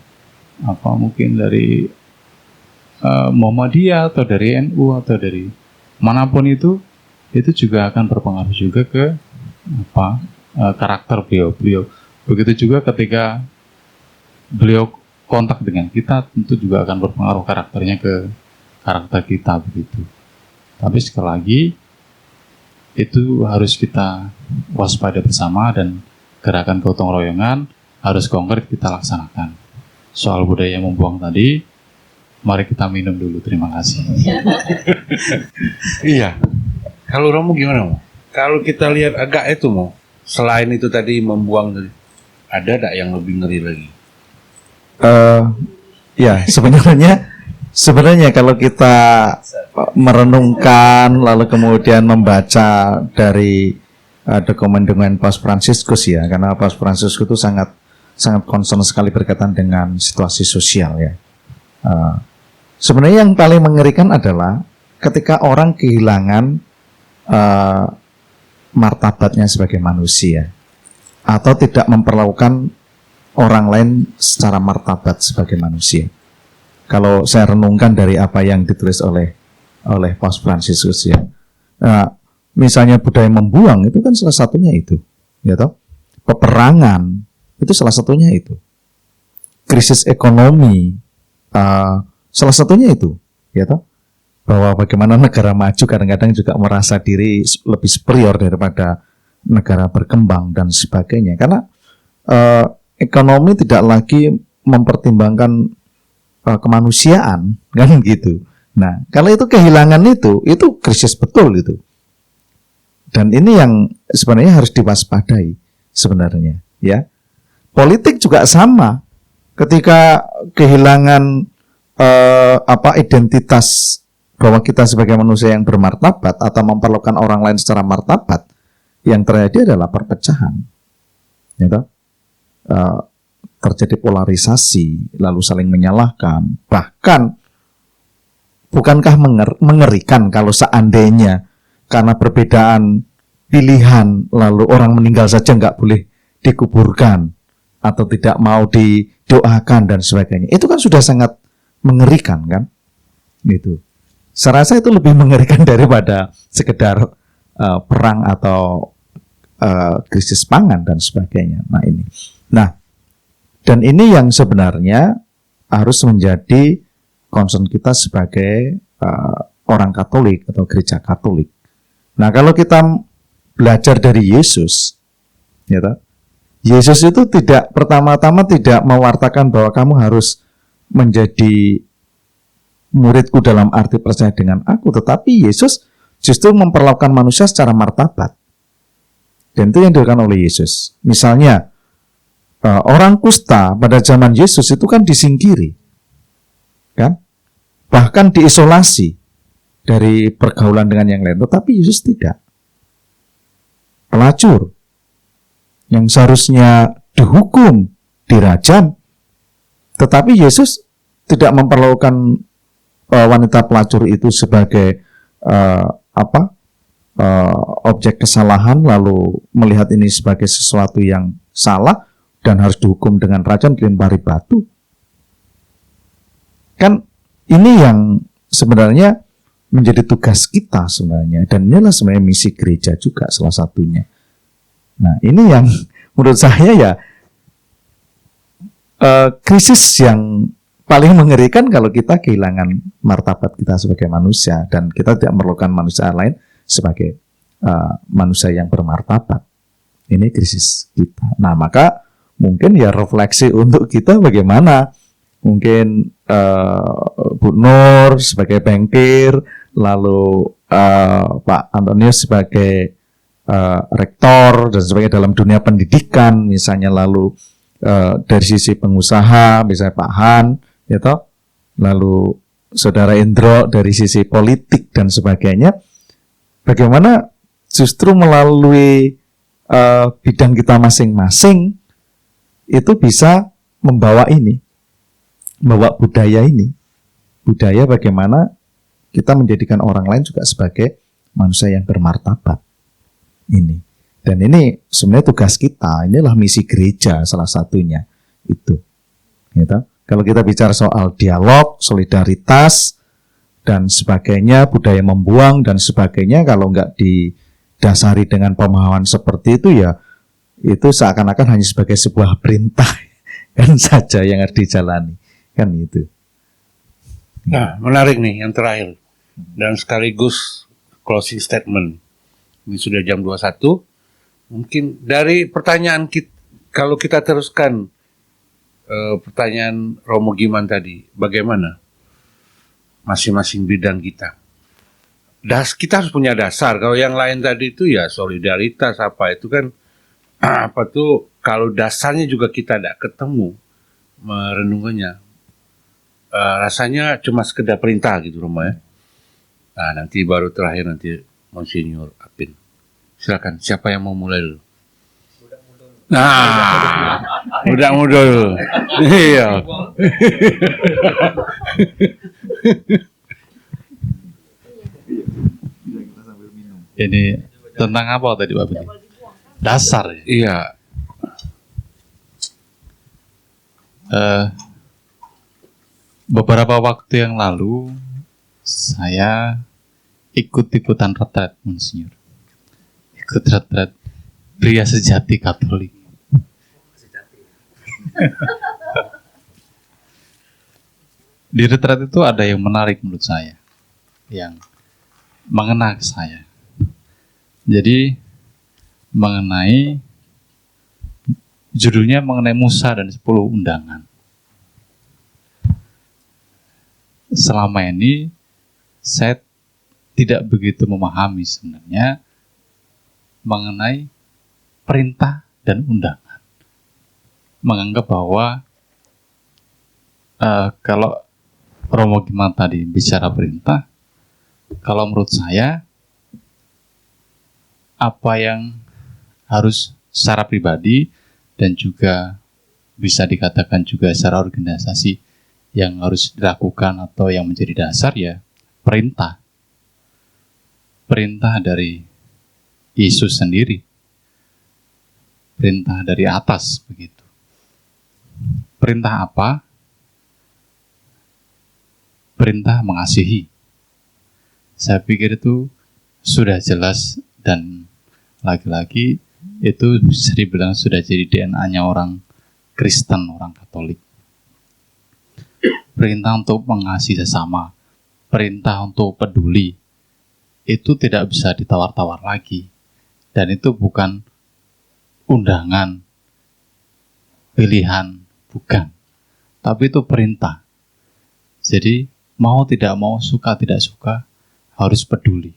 mungkin dari Muhammadiyah atau dari NU atau dari manapun itu juga akan berpengaruh juga ke karakter beliau. Begitu juga ketika beliau kontak dengan kita, tentu juga akan berpengaruh karakternya ke karakter kita begitu. Tapi sekali lagi itu harus kita waspada bersama, dan gerakan gotong royongan harus konkret kita laksanakan. Soal budaya membuang tadi, mari kita minum dulu. Terima kasih. Iya. Kalau Romo gimana, Mo? Kalau kita lihat agak itu, Mo, selain itu tadi membuang tadi, ada tak yang lebih ngeri lagi? Ya, sebenarnya kalau kita merenungkan lalu kemudian membaca dari dokumen-dokumen Paus Fransiskus ya, karena Paus Fransiskus itu sangat concern sekali berkaitan dengan situasi sosial ya. Sebenarnya yang paling mengerikan adalah ketika orang kehilangan martabatnya sebagai manusia, atau tidak memperlakukan orang lain secara martabat sebagai manusia. Kalau saya renungkan dari apa yang ditulis oleh Paus Fransiskus ya, misalnya budaya membuang itu kan salah satunya itu, ya toh. Peperangan itu salah satunya itu. Krisis ekonomi salah satunya itu, ya toh. Bahwa bagaimana negara maju kadang-kadang juga merasa diri lebih superior daripada negara berkembang dan sebagainya. Karena ekonomi tidak lagi mempertimbangkan kemanusiaan, kan gitu. Nah, kalau itu kehilangan itu krisis betul itu. Dan ini yang sebenarnya harus diwaspadai sebenarnya, ya. Politik juga sama. Ketika kehilangan identitas bahwa kita sebagai manusia yang bermartabat atau memperlakukan orang lain secara martabat, yang terjadi adalah perpecahan. Ya toh? Terjadi polarisasi, lalu saling menyalahkan. Bahkan bukankah mengerikan kalau seandainya karena perbedaan pilihan lalu orang meninggal saja nggak boleh dikuburkan atau tidak mau didoakan dan sebagainya. Itu kan sudah sangat mengerikan kan? Gitu. Saya rasa itu lebih mengerikan daripada sekedar perang atau krisis pangan dan sebagainya. Nah ini. Nah, dan ini yang sebenarnya harus menjadi concern kita sebagai orang Katolik atau gereja Katolik. Nah, kalau kita belajar dari Yesus, ya toh, Yesus itu tidak pertama-tama tidak mewartakan bahwa kamu harus menjadi muridku dalam arti percaya dengan aku, tetapi Yesus justru memperlakukan manusia secara martabat. Dan itu yang dilakukan oleh Yesus. Misalnya, orang kusta pada zaman Yesus itu kan disingkiri, kan? Bahkan diisolasi dari pergaulan dengan yang lain, tetapi Yesus tidak. Pelacur yang seharusnya dihukum, dirajam, tetapi Yesus tidak memperlakukan wanita pelacur itu sebagai objek kesalahan, lalu melihat ini sebagai sesuatu yang salah dan harus dihukum dengan rajam, dilempari batu. Kan ini yang sebenarnya menjadi tugas kita sebenarnya, dan inilah sebenarnya misi gereja juga salah satunya. Nah, ini yang menurut saya ya krisis yang paling mengerikan kalau kita kehilangan martabat kita sebagai manusia dan kita tidak memerlukan manusia lain sebagai manusia yang bermartabat. Ini krisis kita. Nah, maka mungkin ya refleksi untuk kita bagaimana mungkin Bu Nur sebagai bankir, lalu Pak Antonius sebagai rektor dan sebagainya dalam dunia pendidikan misalnya, lalu dari sisi pengusaha misalnya Pak Han, ya toh, lalu Saudara Indro dari sisi politik dan sebagainya, bagaimana justru melalui bidang kita masing-masing itu bisa membawa budaya ini. Budaya bagaimana kita menjadikan orang lain juga sebagai manusia yang bermartabat. Ini. Dan ini sebenarnya tugas kita, inilah misi gereja salah satunya. Itu. Gitu. Kalau kita bicara soal dialog, solidaritas, dan sebagainya, budaya membuang dan sebagainya, kalau nggak didasari dengan pemahaman seperti itu ya, itu seakan-akan hanya sebagai sebuah perintah kan saja yang harus dijalani. Kan itu. Nah, menarik nih yang terakhir. Dan sekaligus closing statement. Ini sudah jam 21. Mungkin dari pertanyaan kita, kalau kita teruskan pertanyaan Romo Giman tadi, bagaimana masing-masing bidang kita? Kita harus punya dasar. Kalau yang lain tadi itu ya solidaritas apa itu kan kalau dasarnya juga kita tidak ketemu merenungannya, rasanya cuma sekedar perintah gitu Romo ya. Nah, nanti baru terakhir nanti Monsinyur Apin. Silakan, siapa yang mau mulai dulu? Nah, muda dulu. Iya. Ini tentang apa tadi Pak Budi? Dasar ya? Iya. Beberapa waktu yang lalu saya ikut-ikutan retret, Monsinyur. Retret pria sejati Katolik. Di retret itu ada yang menarik menurut saya, yang mengena ke saya. Jadi mengenai judulnya mengenai Musa dan 10 undangan. Selama ini saya tidak begitu memahami sebenarnya mengenai perintah dan undangan. Menganggap bahwa kalau Romo Giman tadi bicara perintah, kalau menurut saya apa yang harus secara pribadi dan juga bisa dikatakan juga secara organisasi yang harus dilakukan atau yang menjadi dasar ya perintah. Perintah dari Yesus sendiri. Perintah dari atas begitu. Perintah apa? Perintah mengasihi. Saya pikir itu sudah jelas dan lagi-lagi itu bisa dibilang sudah jadi DNA-nya orang Kristen, orang Katolik. Perintah untuk mengasihi sesama, perintah untuk peduli, itu tidak bisa ditawar-tawar lagi. Dan itu bukan undangan, pilihan, bukan. Tapi itu perintah. Jadi mau tidak mau, suka tidak suka, harus peduli.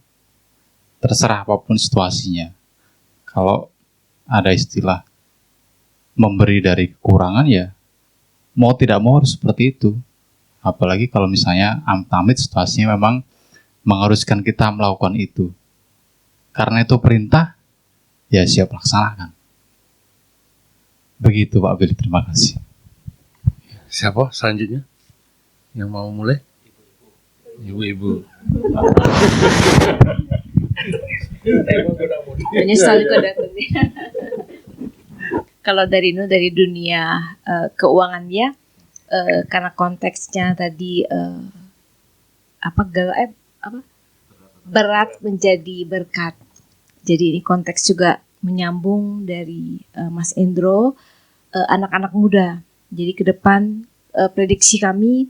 Terserah apapun situasinya. Kalau ada istilah memberi dari kekurangan ya, mau tidak mau harus seperti itu. Apalagi kalau misalnya amit-amit situasinya memang mengharuskan kita melakukan itu. Karena itu perintah, ya siap laksanakan. Begitu Pak Billy, terima kasih. Siapa selanjutnya yang mau mulai? Ibu-ibu. Menyesal juga datang. Kalau dari dunia keuangan ya, karena konteksnya tadi berat menjadi berkat. Jadi ini konteks juga menyambung dari Mas Endro, anak-anak muda. Jadi ke depan prediksi kami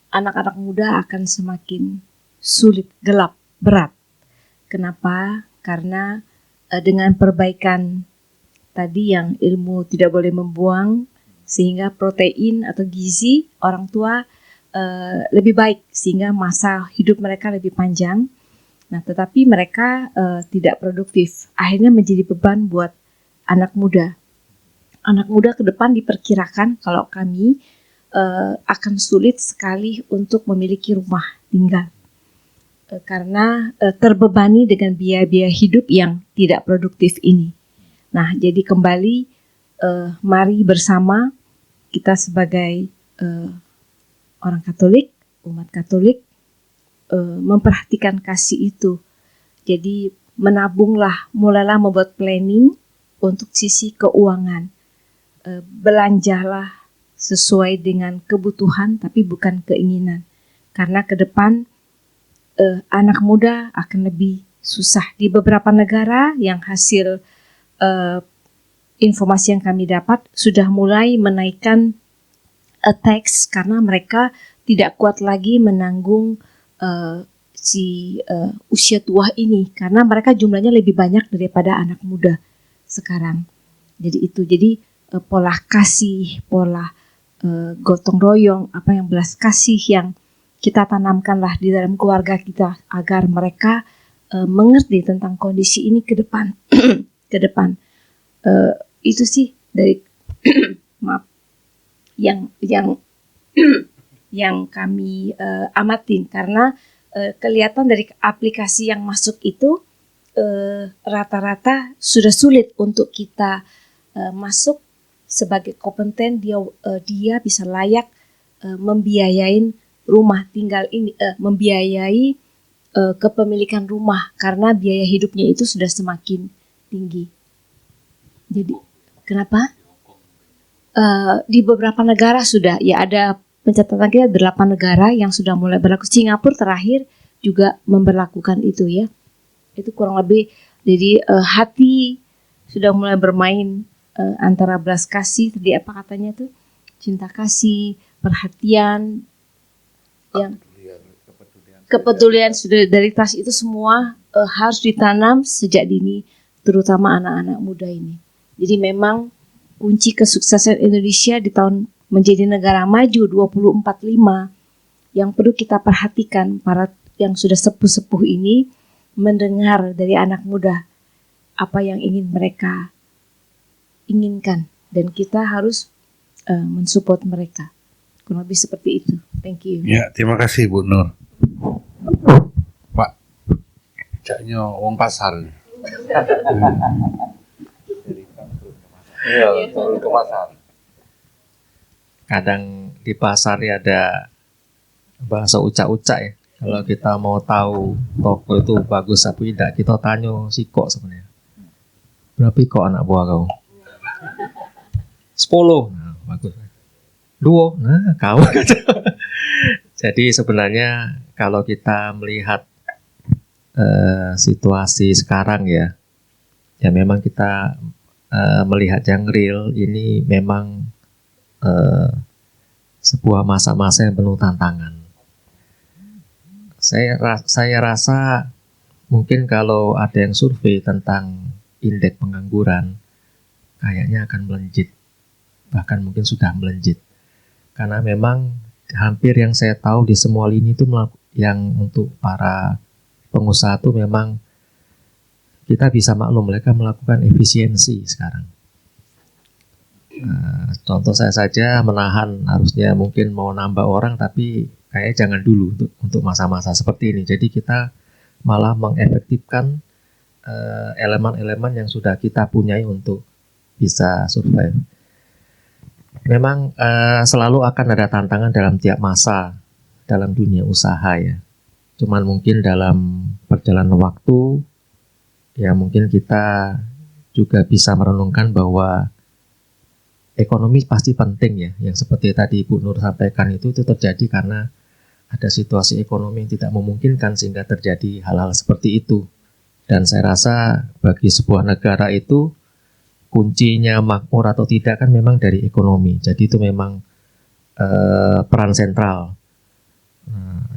anak-anak muda akan semakin sulit, gelap, berat. Kenapa? Karena dengan perbaikan tadi yang ilmu tidak boleh membuang, sehingga protein atau gizi orang tua lebih baik, sehingga masa hidup mereka lebih panjang. Nah, tetapi mereka tidak produktif, akhirnya menjadi beban buat anak muda. Anak muda ke depan diperkirakan kalau kami akan sulit sekali untuk memiliki rumah tinggal. Karena terbebani dengan biaya-biaya hidup yang tidak produktif ini. Nah, jadi kembali mari bersama kita sebagai orang Katolik, umat Katolik, memperhatikan kasih itu. Jadi menabunglah, mulailah membuat planning untuk sisi keuangan. Belanjalah sesuai dengan kebutuhan tapi bukan keinginan. Karena ke depan anak muda akan lebih susah. Di beberapa negara yang hasil informasi yang kami dapat sudah mulai menaikkan tax karena mereka tidak kuat lagi menanggung usia tua ini, karena mereka jumlahnya lebih banyak daripada anak muda sekarang. Jadi itu, jadi pola kasih, pola gotong royong, apa yang belas kasih yang kita tanamkanlah di dalam keluarga kita agar mereka mengerti tentang kondisi ini ke depan. Ke depan itu sih dari maaf yang kami amatin, karena kelihatan dari aplikasi yang masuk itu rata-rata sudah sulit untuk kita masuk sebagai kompeten, dia bisa layak membiayain rumah tinggal ini, membiayai kepemilikan rumah, karena biaya hidupnya itu sudah semakin tinggi. Jadi kenapa? Di beberapa negara sudah, ya ada pencatatan kita 8 negara yang sudah mulai berlaku. Singapura terakhir juga memberlakukan itu ya. Itu kurang lebih Jadi hati sudah mulai bermain antara belas kasih, tadi apa katanya tuh, cinta kasih, perhatian, yang kepedulian, solidaritas itu semua harus ditanam sejak dini, terutama anak-anak muda ini. Jadi memang kunci kesuksesan Indonesia di tahun menjadi negara maju 2045 yang perlu kita perhatikan, para yang sudah sepuh-sepuh ini mendengar dari anak muda apa yang ingin mereka inginkan, dan kita harus mensupport mereka. Kurang lebih seperti itu. Thank you. Ya, terima kasih Bu Nur. Pak, caknya wong pasar. Iya, turun ke pasar. Kadang di pasar ya ada bahasa ucak-ucak ya. Kalau kita mau tahu toko itu bagus apa tidak, kita tanya si kok sebenarnya. Berapa kok anak buah kau? 10. Nah, bagus. 2. Nah, kau. Jadi sebenarnya kalau kita melihat situasi sekarang ya memang kita melihat yang real ini memang sebuah masa-masa yang penuh tantangan. Saya rasa mungkin kalau ada yang survei tentang indeks pengangguran, kayaknya akan melejit, bahkan mungkin sudah melejit. Karena memang hampir yang saya tahu di semua lini itu yang untuk para pengusaha itu memang kita bisa maklum mereka melakukan efisiensi sekarang. Contoh saya saja menahan, harusnya mungkin mau nambah orang tapi kayak jangan dulu untuk masa-masa seperti ini. Jadi kita malah mengefektifkan elemen-elemen yang sudah kita punyai untuk bisa survive. Memang selalu akan ada tantangan dalam tiap masa dalam dunia usaha ya. Cuman mungkin dalam perjalanan waktu ya mungkin kita juga bisa merenungkan bahwa ekonomi pasti penting ya. Yang seperti tadi Bu Nur sampaikan itu terjadi karena ada situasi ekonomi yang tidak memungkinkan sehingga terjadi hal-hal seperti itu. Dan saya rasa bagi sebuah negara itu kuncinya makmur atau tidak kan memang dari ekonomi. Jadi itu memang peran sentral.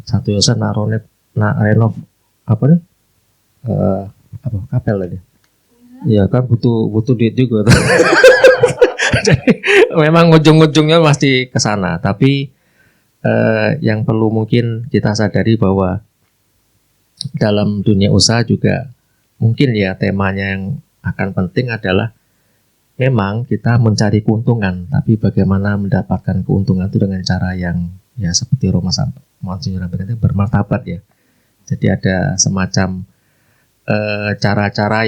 Satu yosan renov apa nih? Apa kapel tadi? Ya kan butuh duit juga. Jadi memang ujung-ujungnya pasti ke sana. Tapi yang perlu mungkin kita sadari bahwa dalam dunia usaha juga mungkin ya temanya yang akan penting adalah memang kita mencari keuntungan, tapi bagaimana mendapatkan keuntungan itu dengan cara yang ya seperti Roma Monsinyur sampaikan itu bermartabat ya. Jadi ada semacam cara-cara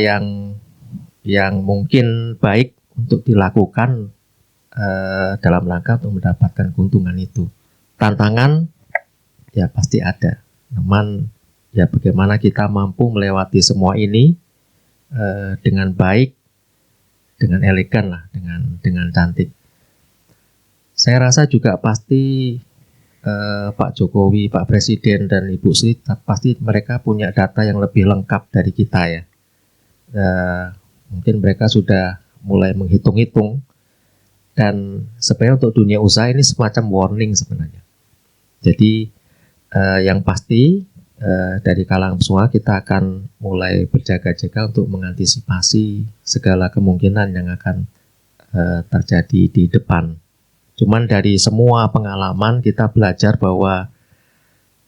yang mungkin baik untuk dilakukan dalam rangka untuk mendapatkan keuntungan itu. Tantangan ya pasti ada. Namun ya bagaimana kita mampu melewati semua ini dengan baik, dengan elegan lah, dengan cantik. Saya rasa juga pasti Pak Jokowi, Pak Presiden dan Ibu Sri pasti mereka punya data yang lebih lengkap dari kita ya. Mungkin mereka sudah mulai menghitung-hitung, dan sebenarnya untuk dunia usaha ini semacam warning sebenarnya. Jadi yang pasti dari kalangan pengusaha kita akan mulai berjaga-jaga untuk mengantisipasi segala kemungkinan yang akan terjadi di depan. Cuman dari semua pengalaman kita belajar bahwa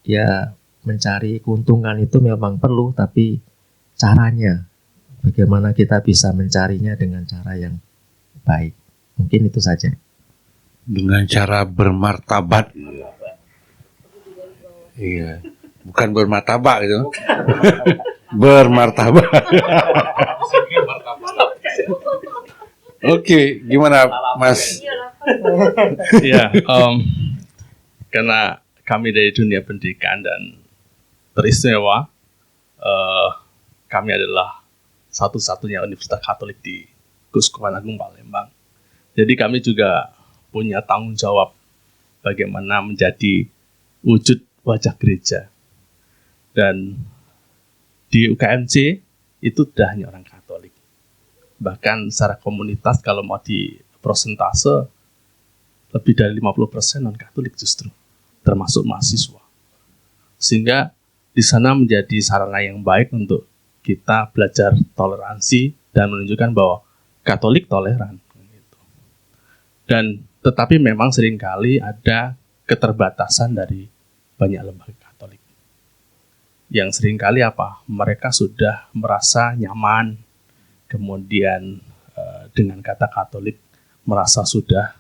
ya mencari keuntungan itu memang perlu, tapi caranya bagaimana kita bisa mencarinya dengan cara yang baik. Mungkin itu saja. Dengan cara bermartabat. Iya. Bukan bermartabak gitu. Bermartabat. Oke, gimana Mas? Ya, karena kami dari dunia pendidikan dan teristimewa, kami adalah satu-satunya Universitas Katolik di Keuskupan Agung Palembang. Jadi kami juga punya tanggung jawab bagaimana menjadi wujud wajah gereja. Dan di UKMC itu tidak hanya orang Katolik. Bahkan secara komunitas kalau mau di prosentase lebih dari 50% non-Katolik justru, termasuk mahasiswa. Sehingga di sana menjadi sarana yang baik untuk kita belajar toleransi dan menunjukkan bahwa Katolik toleran. Gitu. Dan tetapi memang seringkali ada keterbatasan dari banyak lembaga Katolik. Yang seringkali apa? Mereka sudah merasa nyaman, kemudian dengan kata Katolik merasa sudah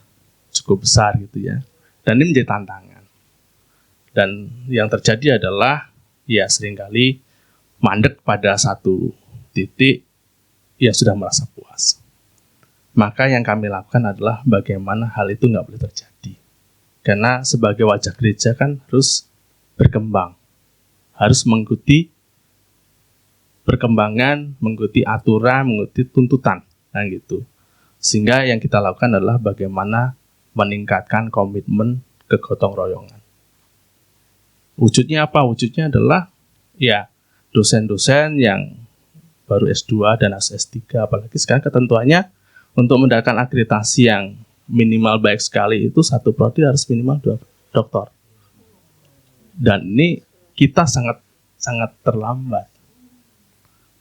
cukup besar gitu ya. Dan ini menjadi tantangan. Dan yang terjadi adalah ya seringkali mandek pada satu titik, ya sudah merasa puas. Maka yang kami lakukan adalah bagaimana hal itu nggak boleh terjadi. Karena sebagai wajah gereja kan harus berkembang. Harus mengikuti perkembangan, mengikuti aturan, mengikuti tuntutan. Nah gitu. Sehingga yang kita lakukan adalah bagaimana meningkatkan komitmen kegotong royongan. Wujudnya apa? Wujudnya adalah ya dosen-dosen yang baru S2 dan S3, apalagi sekarang ketentuannya untuk mendapatkan akreditasi yang minimal baik sekali itu satu prodi harus minimal 2 doktor. Dan ini kita sangat terlambat.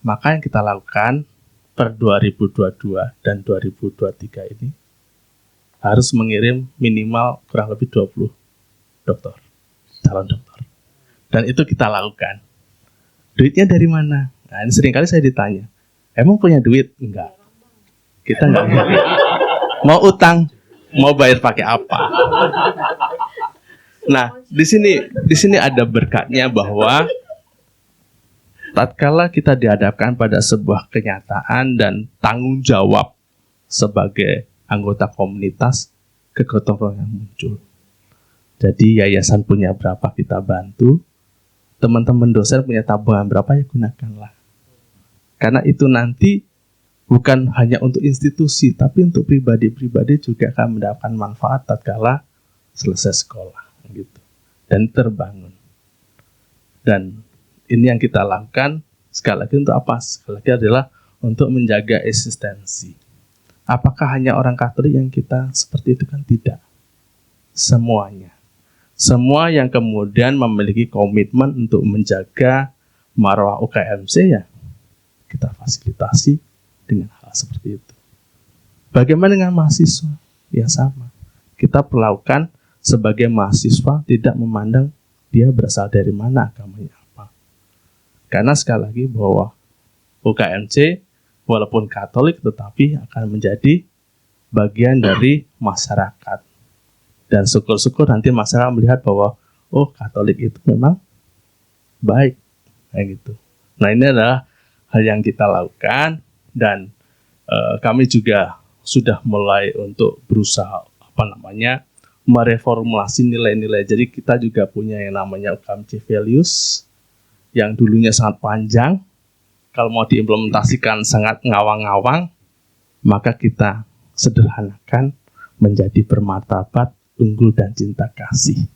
Maka yang kita lakukan per 2022 dan 2023 ini harus mengirim minimal kurang lebih 20 doktor, calon doktor. Dan itu kita lakukan. Duitnya dari mana? Nah, ini seringkali saya ditanya, emang punya duit? Enggak. Kita enggak punya duit. Mau utang? Mau bayar pakai apa? Nah, di sini ada berkatnya bahwa tatkala kita dihadapkan pada sebuah kenyataan dan tanggung jawab sebagai anggota komunitas, kegotong royongan muncul. Jadi yayasan punya berapa kita bantu, teman-teman dosen punya tabungan berapa ya gunakanlah. Karena itu nanti bukan hanya untuk institusi, tapi untuk pribadi-pribadi juga akan mendapatkan manfaat tatkala selesai sekolah, gitu. Dan terbangun. Dan ini yang kita lakukan sekali lagi untuk apa? Sekali lagi adalah untuk menjaga eksistensi. Apakah hanya orang Katolik yang kita seperti itu? Kan tidak. Semuanya. Semua yang kemudian memiliki komitmen untuk menjaga marwah UKMC ya kita fasilitasi dengan hal seperti itu. Bagaimana dengan mahasiswa? Ya sama. Kita perlakukan sebagai mahasiswa tidak memandang dia berasal dari mana, agamanya apa. Karena sekali lagi bahwa UKMC walaupun Katolik tetapi akan menjadi bagian dari masyarakat. Dan syukur-syukur nanti masyarakat melihat bahwa oh Katolik itu memang baik, kayak gitu. Nah ini adalah hal yang kita lakukan dan kami juga sudah mulai untuk berusaha mereformulasi nilai-nilai. Jadi kita juga punya yang namanya UKMC Values yang dulunya sangat panjang, kalau mau diimplementasikan sangat ngawang-ngawang, maka kita sederhanakan menjadi bermartabat, unggul dan cinta kasih.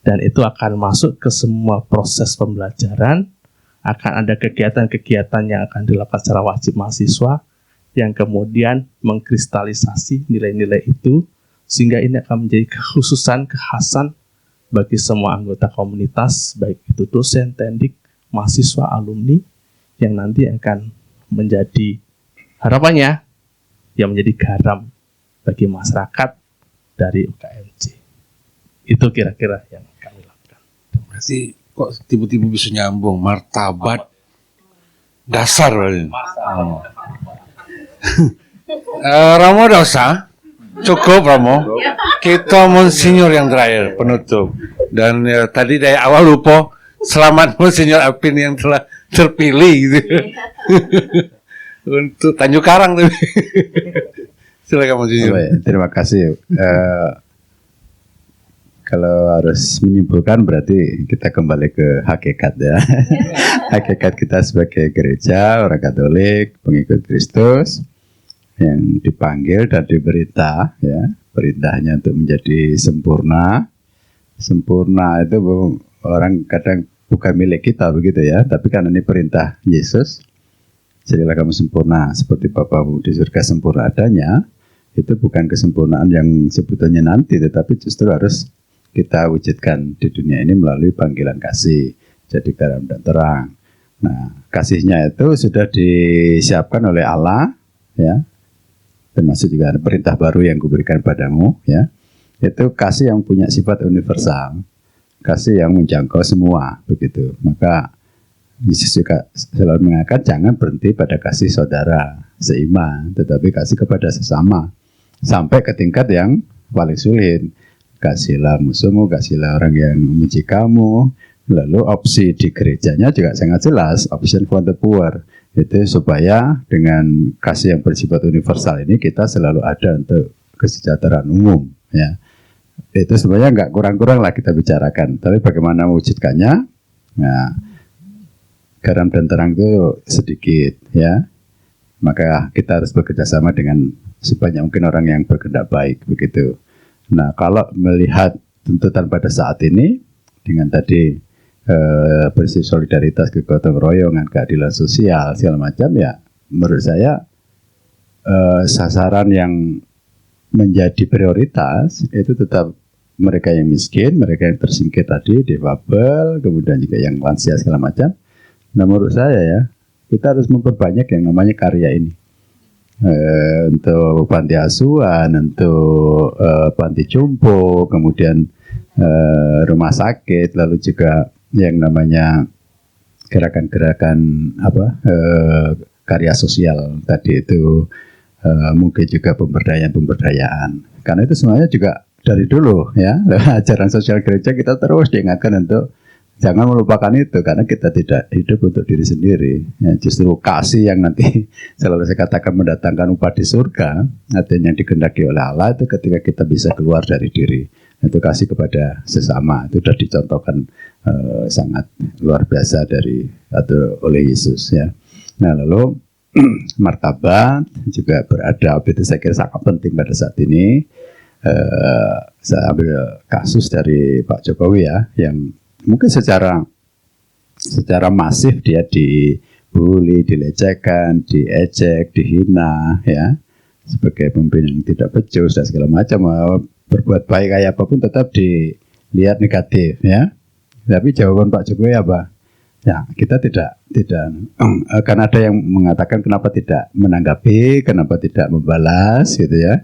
Dan itu akan masuk ke semua proses pembelajaran, akan ada kegiatan-kegiatan yang akan dilakukan secara wajib mahasiswa, yang kemudian mengkristalisasi nilai-nilai itu, sehingga ini akan menjadi kekhususan, kekhasan bagi semua anggota komunitas, baik itu dosen, tendik, mahasiswa, alumni, yang nanti akan menjadi harapannya, yang menjadi garam bagi masyarakat dari UKMC. Itu kira-kira yang kami lakukan. Berarti kok tiba-tiba bisa nyambung martabat dasar. Romo dosa cukup Romo. Kita Monsinyur yang terakhir penutup. Dan tadi dari awal lupa selamat Monsinyur Apin yang telah terpilih gitu. Untuk Tanjung Karang tuh. Silakan Monsinyur. Terima kasih. Kalau harus menyimpulkan berarti kita kembali ke hakikat ya. Hakikat kita sebagai gereja, orang Katolik, pengikut Kristus yang dipanggil dan diperintah ya. Perintahnya untuk menjadi sempurna. Sempurna itu orang kadang bukan milik kita begitu ya, tapi karena ini perintah Yesus. jadilah kamu sempurna seperti Bapamu di surga sempurna adanya. Itu bukan kesempurnaan yang sebetulnya nanti, tetapi justru harus kita wujudkan di dunia ini melalui panggilan kasih, jadi garam dan terang. Nah, kasihnya itu sudah disiapkan oleh Allah, ya, termasuk juga ada perintah baru yang kuberikan padamu, ya, itu kasih yang punya sifat universal, kasih yang menjangkau semua, begitu. Maka Yesus juga selalu mengatakan jangan berhenti pada kasih saudara seiman, tetapi kasih kepada sesama. Sampai ke tingkat yang paling sulit, kasihlah musuhmu, kasihlah orang yang memuji kamu. Lalu opsi di gerejanya juga sangat jelas, option for the poor, itu supaya dengan kasih yang bersifat universal ini kita selalu ada untuk kesejahteraan umum, ya. Itu sebenarnya nggak kurang-kurang lah kita bicarakan, tapi bagaimana mewujudkannya? Nah, garam dan terang itu sedikit, ya. Maka kita harus bekerja sama dengan sebanyak mungkin orang yang berkehendak baik, begitu. Nah, kalau melihat tuntutan pada saat ini dengan tadi prinsip solidaritas, kegotong royongan, keadilan sosial segala macam, ya menurut saya sasaran yang menjadi prioritas itu tetap mereka yang miskin, mereka yang tersingkir tadi, difabel, kemudian juga yang lansia segala macam. Nah, menurut saya ya kita harus memperbanyak yang namanya karya ini. Untuk panti asuhan, untuk panti jompo, kemudian rumah sakit, lalu juga yang namanya gerakan-gerakan karya sosial tadi itu, mungkin juga pemberdayaan. Karena itu semuanya juga dari dulu, ya, ajaran sosial gereja kita terus diingatkan untuk jangan melupakan itu, karena kita tidak hidup untuk diri sendiri. Ya, justru kasih yang nanti selalu saya katakan mendatangkan upah di surga, artinya yang dikehendaki oleh Allah itu ketika kita bisa keluar dari diri. Itu kasih kepada sesama, itu sudah dicontohkan sangat luar biasa oleh Yesus, ya. Nah, lalu martabat juga beradab, itu saya kira sangat penting pada saat ini. Saya ambil kasus dari Pak Jokowi, ya, yang mungkin secara masif dia dibully, dilecehkan, diejek, dihina, ya, sebagai pemimpin yang tidak becus dan segala macam, berbuat baik kayak apapun tetap dilihat negatif, ya. Tapi jawaban Pak Jokowi apa? Ya, kita tidak kan ada yang mengatakan kenapa tidak menanggapi, kenapa tidak membalas, gitu ya.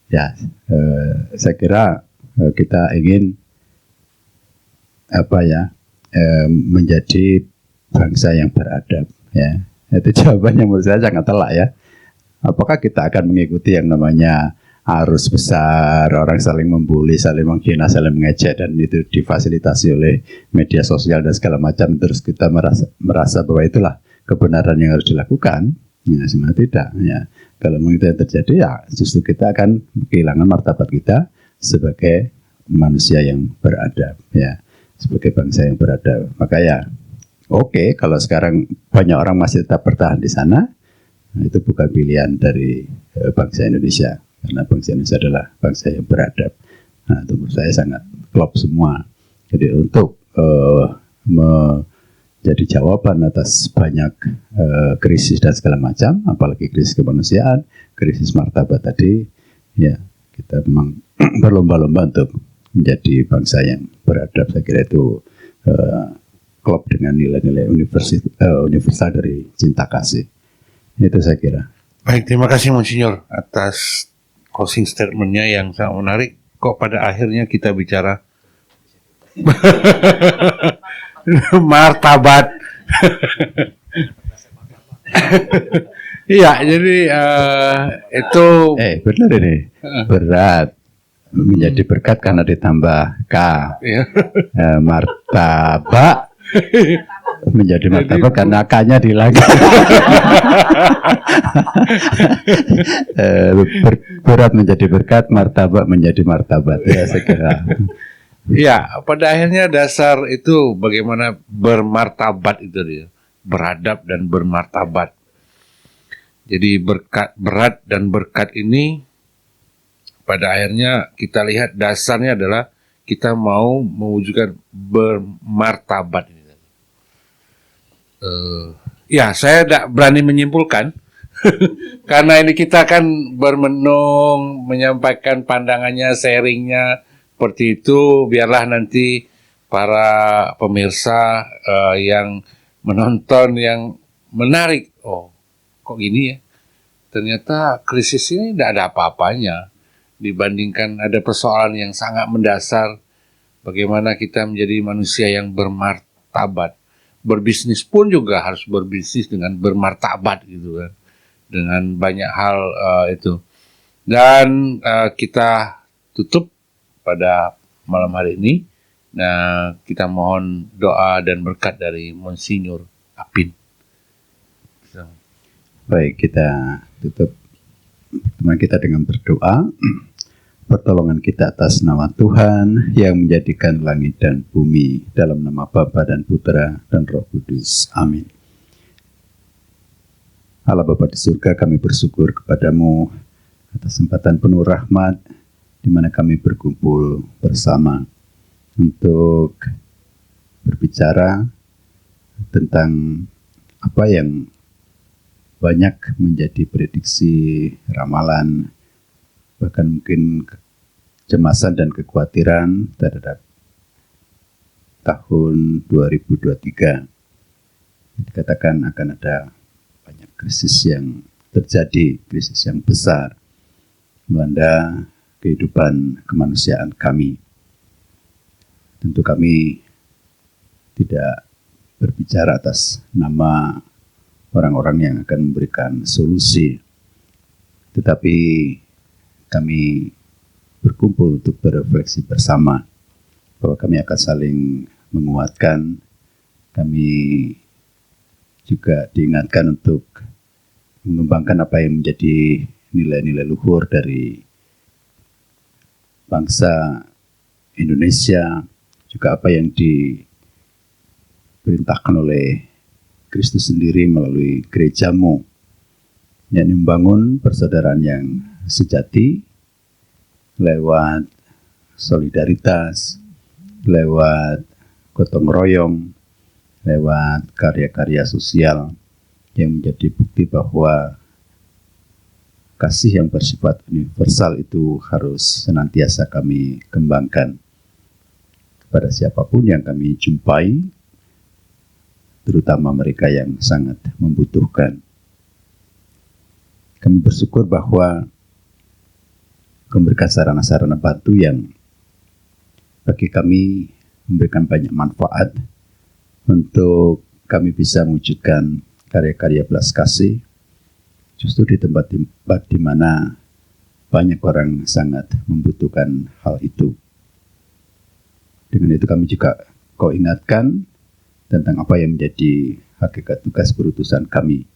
Ya, saya kira kita ingin menjadi bangsa yang beradab, ya. Itu jawabannya menurut saya sangat telak, ya. Apakah kita akan mengikuti yang namanya arus besar, orang saling membuli, saling menghina, saling mengejek, dan itu difasilitasi oleh media sosial dan segala macam, terus kita merasa bahwa itulah kebenaran yang harus dilakukan? Ya, sebenarnya tidak, ya. Kalau itu yang terjadi, ya justru kita akan kehilangan martabat kita sebagai manusia yang beradab, ya, sebagai bangsa yang beradab. Maka ya, oke, kalau sekarang banyak orang masih tetap bertahan di sana, itu bukan pilihan dari bangsa Indonesia, karena bangsa Indonesia adalah bangsa yang beradab. Nah, itu menurut saya sangat klop semua. Jadi untuk menjadi jawaban atas banyak krisis dan segala macam, apalagi krisis kemanusiaan, krisis martabat tadi, ya kita memang berlomba-lomba untuk menjadi bangsa yang beradab. Saya kira itu klop dengan nilai-nilai universal dari cinta kasih. Itu saya kira. Baik, terima kasih Monsinyur atas closing statement-nya yang sangat menarik. Kok pada akhirnya kita bicara martabat. Iya, jadi itu benar ini. Berat menjadi berkat karena ditambah K. Martabak menjadi martabat karena K-nya dihilangkan. Berat menjadi berkat, martabak menjadi martabat, ya, saya kira. Ya, pada akhirnya dasar itu bagaimana bermartabat itu dia, beradab dan bermartabat. Jadi berat dan berkat ini pada akhirnya kita lihat dasarnya adalah kita mau mewujudkan bermartabat ini. Ya, saya tidak berani menyimpulkan. Karena ini kita kan bermenung, menyampaikan pandangannya, sharingnya, seperti itu. Biarlah nanti para pemirsa yang menonton, yang menarik. Oh, kok gini ya? Ternyata krisis ini tidak ada apa-apanya. Dibandingkan ada persoalan yang sangat mendasar. Bagaimana kita menjadi manusia yang bermartabat. Berbisnis pun juga harus berbisnis dengan bermartabat gitu kan. Dengan banyak hal itu. Dan kita tutup pada malam hari ini. Nah, kita mohon doa dan berkat dari Monsinyur Apin. Baik, kita tutup pertemuan kita dengan berdoa. Pertolongan kita atas nama Tuhan yang menjadikan langit dan bumi, dalam nama Bapa dan Putra dan Roh Kudus. Amin. Allah Bapa di surga, kami bersyukur kepadamu atas kesempatan penuh rahmat di mana kami berkumpul bersama untuk berbicara tentang apa yang banyak menjadi prediksi, ramalan, bahkan mungkin kecemasan dan kekhawatiran terhadap tahun 2023. Dikatakan akan ada banyak krisis yang terjadi, krisis yang besar melanda kehidupan kemanusiaan kami. Tentu kami tidak berbicara atas nama orang-orang yang akan memberikan solusi, tetapi kami berkumpul untuk berefleksi bersama bahwa kami akan saling menguatkan. Kami juga diingatkan untuk mengembangkan apa yang menjadi nilai-nilai luhur dari bangsa Indonesia, juga apa yang diperintahkan oleh Kristus sendiri melalui gerejamu, yang membangun persaudaraan yang sejati lewat solidaritas, lewat gotong royong, lewat karya-karya sosial yang menjadi bukti bahwa kasih yang bersifat universal itu harus senantiasa kami kembangkan kepada siapapun yang kami jumpai, terutama mereka yang sangat membutuhkan. Kami bersyukur bahwa memberikan sarana-sarana bantu yang bagi kami memberikan banyak manfaat untuk kami bisa mewujudkan karya-karya belas kasih justru di tempat-tempat di mana banyak orang sangat membutuhkan hal itu. Dengan itu kami juga kau ingatkan tentang apa yang menjadi hakikat tugas berutusan kami,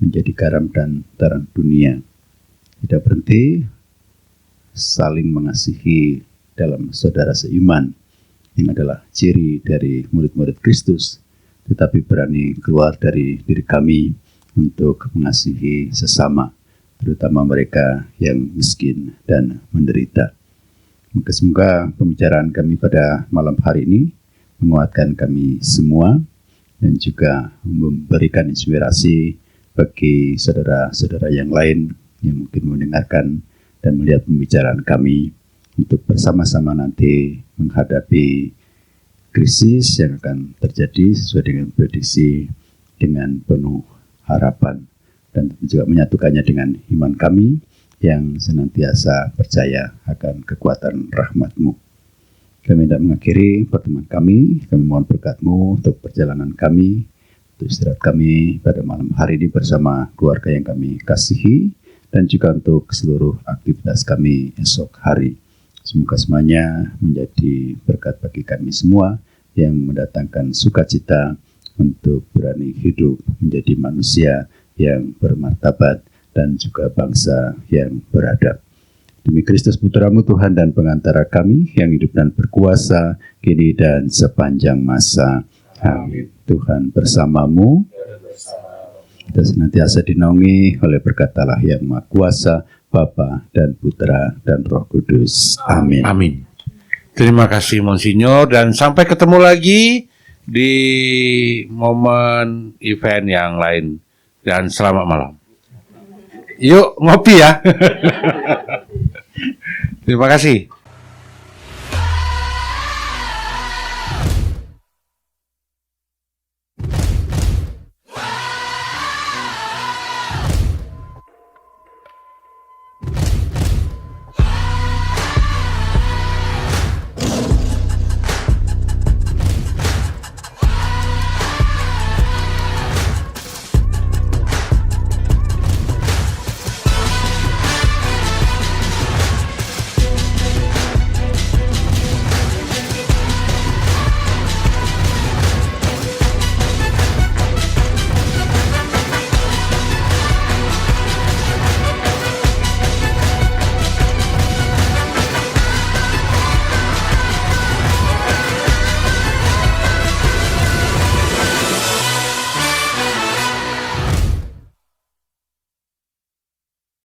menjadi garam dan terang dunia. Tidak berhenti saling mengasihi dalam saudara seiman, yang adalah ciri dari murid-murid Kristus, tetapi berani keluar dari diri kami untuk mengasihi sesama, terutama mereka yang miskin dan menderita. Semoga pembicaraan kami pada malam hari ini menguatkan kami semua dan juga memberikan inspirasi bagi saudara-saudara yang lain yang mungkin mendengarkan dan melihat pembicaraan kami untuk bersama-sama nanti menghadapi krisis yang akan terjadi sesuai dengan prediksi dengan penuh harapan, dan juga menyatukannya dengan iman kami yang senantiasa percaya akan kekuatan rahmat-Mu. Kami hendak mengakhiri pertemuan kami mohon berkat-Mu untuk perjalanan kami, untuk istirahat kami pada malam hari ini bersama keluarga yang kami kasihi, dan juga untuk seluruh aktivitas kami esok hari. Semoga semuanya menjadi berkat bagi kami semua yang mendatangkan sukacita untuk berani hidup menjadi manusia yang bermartabat dan juga bangsa yang beradab. Demi Kristus Putra-Mu Tuhan dan pengantara kami yang hidup dan berkuasa kini dan sepanjang masa. Amin. Tuhan bersamamu. Kita senantiasa dinaungi oleh berkat Allah yang Maha Kuasa, Bapa dan Putra dan Roh Kudus. Amin. Amin. Terima kasih Monsinyur, dan sampai ketemu lagi di momen event yang lain. Dan selamat malam. Yuk ngopi ya. Terima kasih.